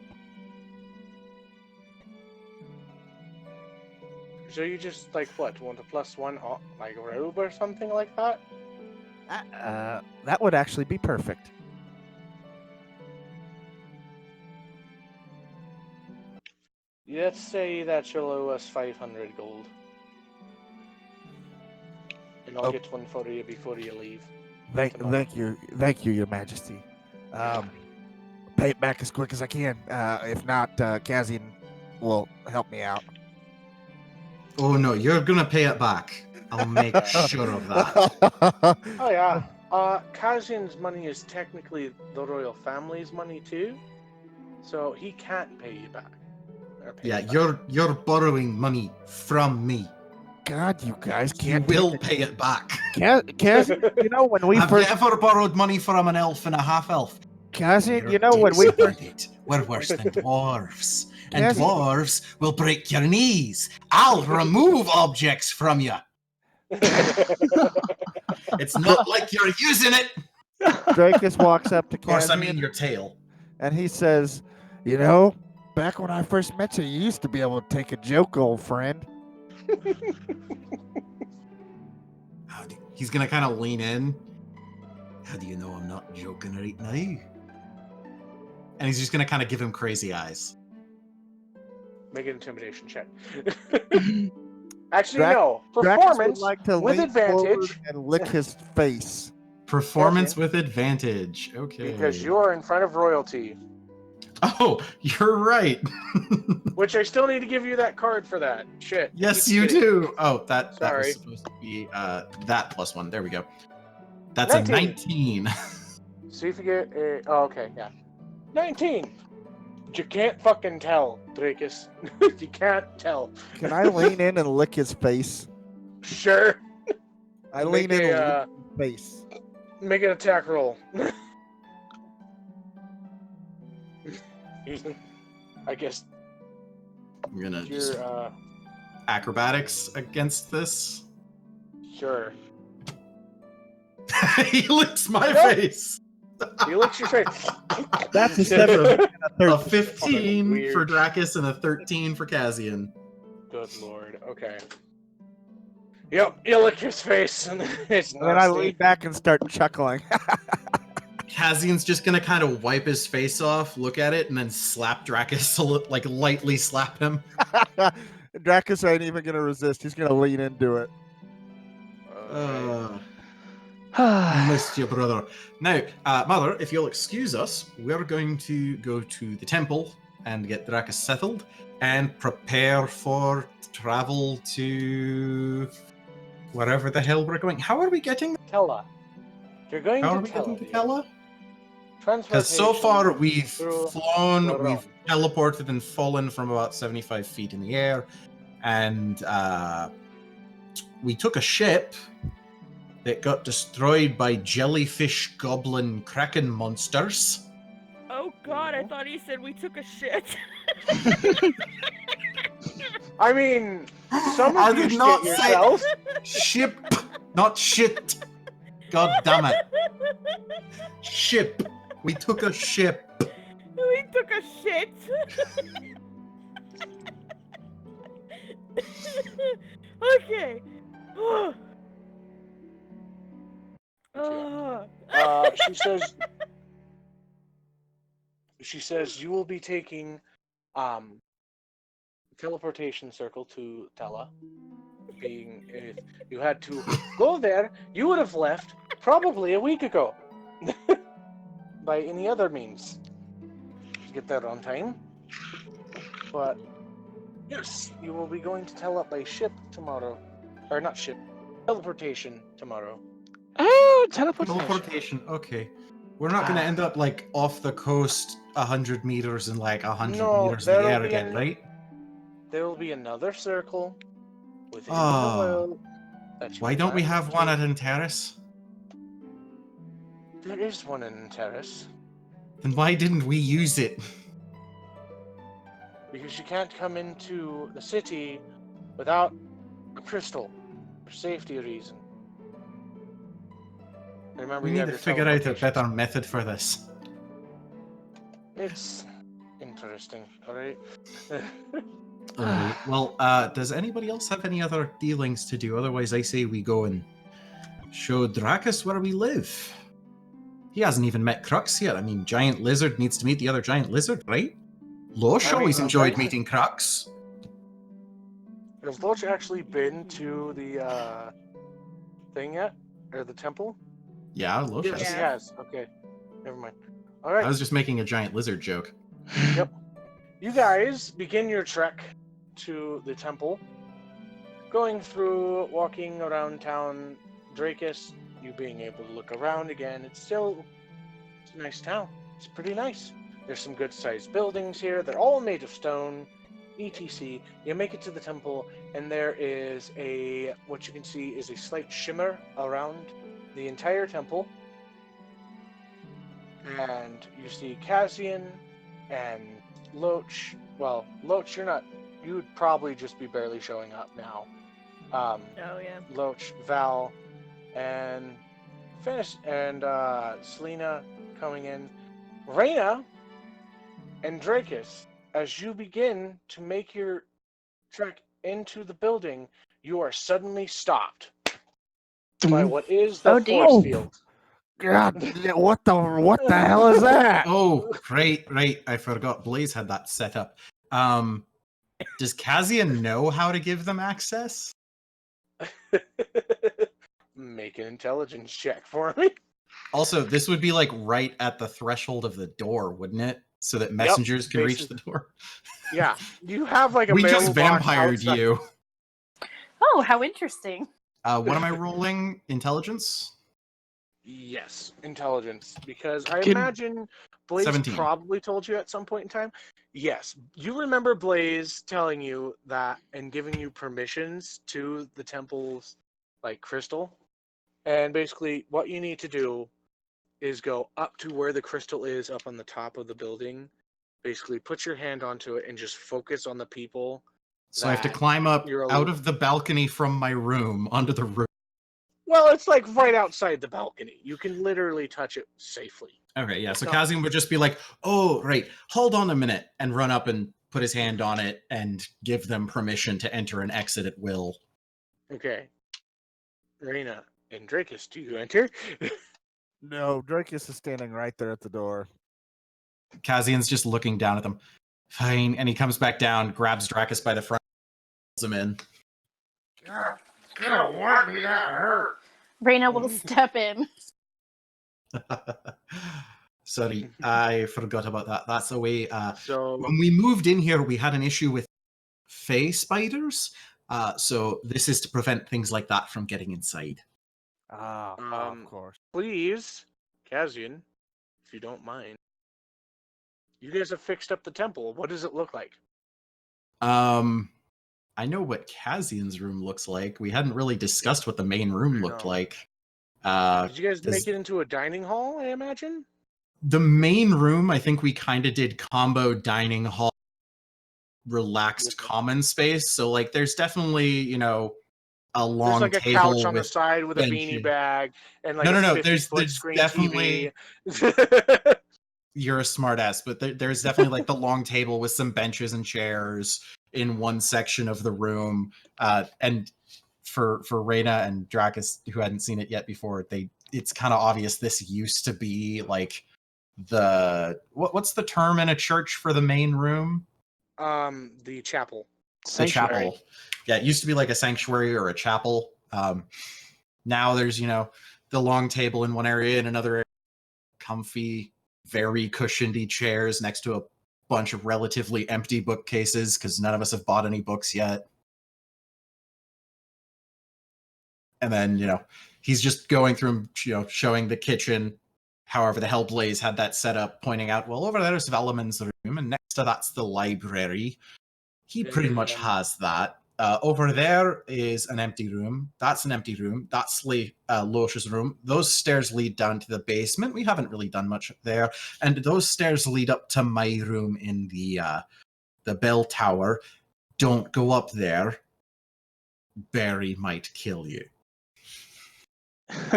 So you just what? Want a +1 robe or something like that? That would actually be perfect. Let's say that you'll owe us 500 gold. And I'll get one for you before you leave. Thank you, Your Majesty. Pay it back as quick as I can. If not, Kazian will help me out. Oh no, you're gonna pay it back. I'll make sure of that. Oh yeah. Kazian's money is technically the royal family's money too, so he can't pay you back. Or pay Yeah, you back. you're borrowing money from me. God, you guys You can't. will pay it back. Cassian, you know when we Have first. you ever borrowed money from an elf and a half-elf? Cassian, Your you know when we dicks are first. dirtied. We're worse than dwarves. And Cassian- dwarves will break your knees. I'll remove objects from you. It's not like you're using it. Dracus walks up to Of course, I Cassian mean your tail. and he says, "You know, back when I first met you, you used to be able to take a joke, old friend." He's gonna kind of lean in. How do you know I'm not joking right now? And he's just gonna kind of give him crazy eyes. Make an intimidation check. Actually, Drac- no. Dracus would Performance like to with lean forward advantage and lick his face. Performance Okay. with advantage. Okay. because you are in front of royalty. Oh, you're right. Which I still need to give you that card for that. Shit. Yes, Keep you spitting. do. Oh, that Sorry. was supposed to be that +1. There we go. That's 19. a 19. See if you get a. Oh, okay, yeah. 19. But you can't fucking tell, Dracus. You can't tell. Can I lean in and lick his face? Sure. I Make lean in a, and lick his face. Make an attack roll. I guess I'm gonna just you're acrobatics against this. sure. He licks my Nope. face. He licks your face. That's a 7 and a A 13. 15 Weird. for Dracus and a 13 for Kazian. Good lord. Okay. Yep, you lick his face, and it's And then I nasty. lean back and start chuckling. Kazian's just gonna kind of wipe his face off, look at it, and then slap Dracus, like lightly slap him. Dracus ain't even gonna resist. He's gonna lean into it. Missed you, brother. Now, Mother, if you'll excuse us, we're going to go to the temple and get Dracus settled and prepare for travel to wherever the hell we're going. How are we getting? Tella. You're going How to are we getting to Tella. Tella? Because so far we've through flown, the we've teleported and fallen from about 75 feet in the air, and we took a ship that got destroyed by jellyfish, goblin, kraken monsters. Oh god, I thought he said we took a shit. I mean, some I of you did shit not say- yourselves. Ship, not shit. God damn it. Ship. We took a ship. We took a shit. Okay. She says you will be taking teleportation circle to Tella. Being if you had to go there, you would have left probably a week ago. By any other means. To get there on time. But yes, you will be going to Tella by ship tomorrow. Or not ship. Teleportation tomorrow. Oh, teleportation. Teleportation. Okay. We're not going to end up like off the coast 100 meters and like 100 No, meters in the there'll air be again, right? There will be another circle within the Oh. world. that you Why will don't we land have one into. at Antares? There is one in Terrace. Then why didn't we use it? Because you can't come into the city without a crystal. For safety reason. Remember, We you need have to your figure out a teleportation. better method for this. It's interesting, alright? Alright, well, does anybody else have any other dealings to do? Otherwise, I say we go and show Dracus where we live. He hasn't even met Crux yet. I mean, Giant Lizard needs to meet the other Giant Lizard, right? Losh I mean, always enjoyed right. meeting Crux. Has Loach actually been to the thing yet? Or the temple? Yeah, Losh Yes, has. he Yeah. has. Okay. Never mind. I Alright. was just making a Giant Lizard joke. You guys begin your trek to the temple. going through, walking around town, Drakus, you being able to look around again, it's a nice town. It's pretty nice. There's some good-sized buildings here. They're all made of stone, etc. You make it to the temple, and there is what you can see is a slight shimmer around the entire temple. And you see Kazian and Loach. Well, Loach, you would probably just be barely showing up now. Oh yeah. Loach, Val, and Selena coming in. Reyna and Drakus, as you begin to make your trek into the building, you are suddenly stopped by what is the force field. God, what the hell is that? Oh, right. I forgot Blaze had that set up. Does Kazian know how to give them access? Make an intelligence check for me. Also, this would be like right at the threshold of the door, wouldn't it? So that messengers can reach the door. Yeah, you have like a We just mailbox vampired outside. you. Oh, how interesting. What am I rolling? Intelligence? Yes, intelligence. Because I Can- imagine Blaze 17. probably told you at some point in time. Yes, you remember Blaze telling you that and giving you permissions to the temple's like crystal. And basically what you need to do is go up to where the crystal is up on the top of the building. Basically put your hand onto it and just focus on the people. So I have to that climb up you're out of the balcony from my room onto the roof. Well, it's like right outside the balcony. You can literally touch it safely. Okay, yeah. So No. Kazian would just be like, "Oh, right, hold on a minute," and run up and put his hand on it and give them permission to enter and exit at will. Okay. Reyna and Drakus, do you enter? No, Drakus is standing right there at the door. Kazian's just looking down at them. Fine, and he comes back down, grabs Drakus by the front, pulls him in. Reyna will step in. Sorry, I forgot about that. That's the way. So When we moved in here, we had an issue with fey spiders. So this is to prevent things like that from getting inside. Of course. please, Kazian, if you don't mind. You guys have fixed up the temple. What does it look like? I know what Kazian's room looks like. We hadn't really discussed what the main room looked No. like. Did you guys does- make it into a dining hall, I imagine? The main room, I think we kind of did combo dining hall, relaxed common space. So like, there's definitely a long There's like a table couch on the with side with a beanie benches. bag and like No, a no, 50 there's foot screen definitely- TV. You're a smartass, but there's definitely like the long table with some benches and chairs in one section of the room. And for Reyna and Drakus, who hadn't seen it yet before, it's kind of obvious this used to be like what's the term in a church for the main room? The chapel. The chapel. Yeah, it used to be like a sanctuary or a chapel. Now there's the long table in one area, in another area, comfy, very cushiony chairs next to a bunch of relatively empty bookcases because none of us have bought any books yet. And then he's just going through showing the kitchen, however the hell Blaze had that set up, pointing out, well, over there's Velleman's room and next to that's the library. He pretty much has that. Over there is an empty room. That's an empty room. That's Losh's room. Those stairs lead down to the basement. We haven't really done much there. And those stairs lead up to my room in the bell tower. Don't go up there. Barry might kill you.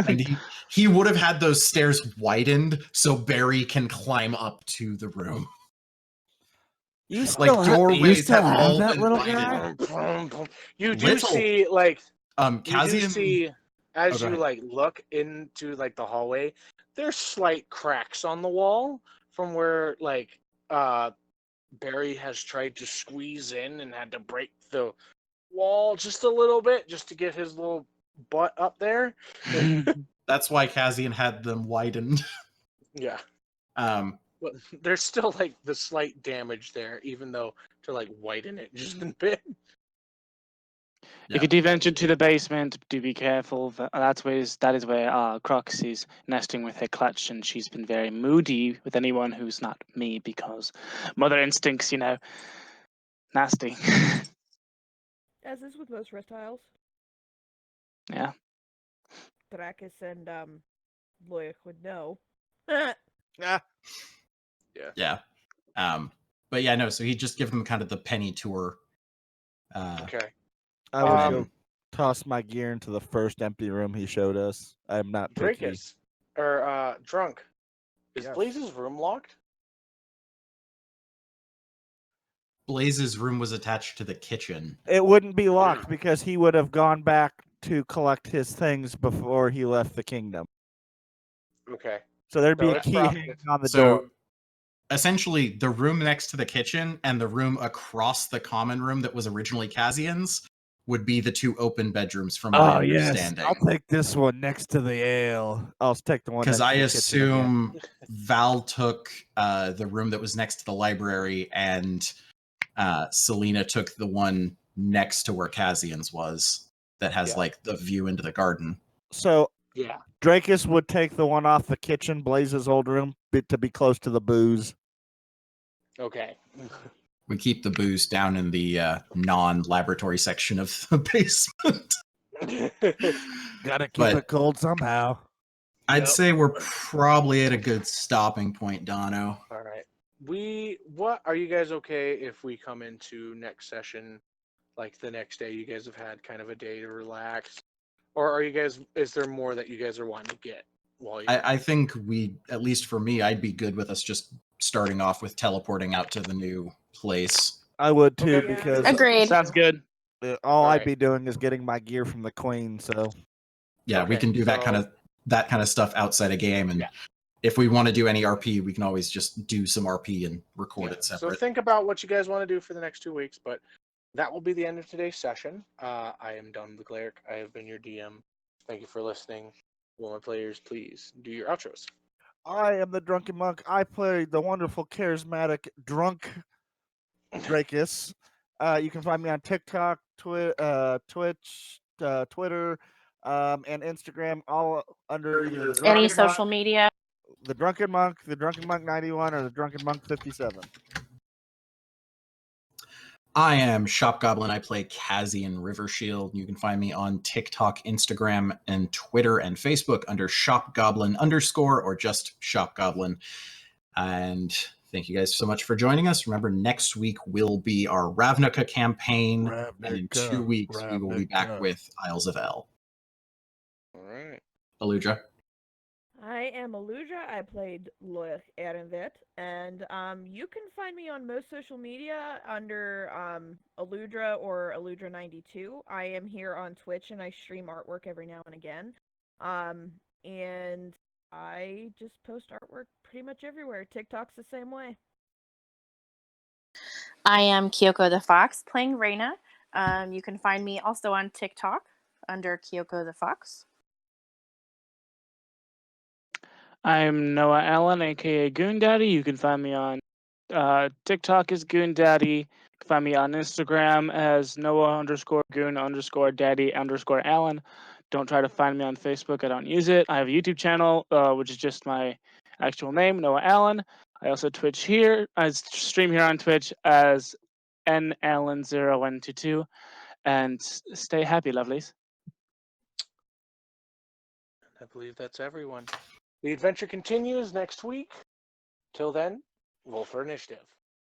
And he would have had those stairs widened so Barry can climb up to the room. You Like doorways have have all that been little widened. guy? You do Little. see like you do Kazian, see as go you ahead. like look into like the hallway, there's slight cracks on the wall from where like Barry has tried to squeeze in and had to break the wall just a little bit just to get his little butt up there. That's why Kazian had them widened. Yeah. But there's still like the slight damage there, even though to like widen it just a bit. Yeah. If you do venture to the basement, do be careful. That is where Crux is nesting with her clutch, and she's been very moody with anyone who's not me because mother instincts, nasty. As is with most reptiles. Yeah. Dracus and Loic would know. Yeah. Yeah. But yeah, no. So he just give him kind of the penny tour. Okay. I would Um, go toss my gear into the first empty room he showed us. I'm not picky. Dracus, or Drunk, is Yes. Blaze's room locked? Blaze's room was attached to the kitchen. It wouldn't be locked because he would have gone back to collect his things before he left the kingdom. Okay. So there'd be So a it's key probably- hanging on the So door. essentially, the room next to the kitchen and the room across the common room that was originally Kazian's would be the two open bedrooms from my understanding. I'll take this one next to the ale. I'll take the one Because next I to the kitchen again. assume Val took the room that was next to the library, and Selena took the one next to where Kazian's was that has Yeah. like the view into the garden. So Yeah. Dracus would take the one off the kitchen, Blaze's old room, to be close to the booze. Okay. We keep the booze down in the non-laboratory section of the basement. Gotta keep But it cold somehow. I'd Yep. say we're probably at a good stopping point, Dono. All right. What are you guys okay if we come into next session, like the next day? You guys have had kind of a day to relax, or are you guys? Is there more that you guys are wanting to get while you? I think at least for me, I'd be good with us just starting off with teleporting out to the new place. I would too, Okay. because Agreed. Sounds good. all I'd Alright. be doing is getting my gear from the queen. So Yeah, we Okay, can do that so- kind of stuff outside a game, and Yeah. if we want to do any RP, we can always just do some RP and record Yeah. it So separate. think about what you guys want to do for the next 2 weeks, but that will be the end of today's session. I am Don the Cleric. I have been your DM. Thank you for listening. Will my players please do your outros? I am the drunken monk. I play the wonderful, charismatic drunk Dracus. You can find me on TikTok, Twitch, Twitter, and Instagram, all under either the Any Drunken social media. the Drunken Monk 91, or the Drunken Monk 57. I am Shop Goblin. I play Kazian Rivershield. You can find me on TikTok, Instagram, and Twitter and Facebook under Shop Goblin _ or just Shop Goblin. And thank you guys so much for joining us. Remember, next week will be our Ravnica campaign, and in 2 weeks we will be back with Isles of El. All right. Aludra. I am Aludra. I played Loic Erenvet, and you can find me on most social media under Aludra or Aludra92. I am here on Twitch, and I stream artwork every now and again. And I just post artwork pretty much everywhere. TikTok's the same way. I am Kyoko the Fox playing Reina. You can find me also on TikTok under Kyoko the Fox. I'm Noah Allen, aka Goon Daddy. You can find me on TikTok as Goon Daddy. You can find me on Instagram as Noah_Goon_Daddy_Allen. Don't try to find me on Facebook. I don't use it. I have a YouTube channel, which is just my actual name, Noah Allen. I also Twitch here. I stream here on Twitch as NAllen0122. And stay happy, lovelies. I believe that's everyone. The adventure continues next week. Till then, roll for initiative.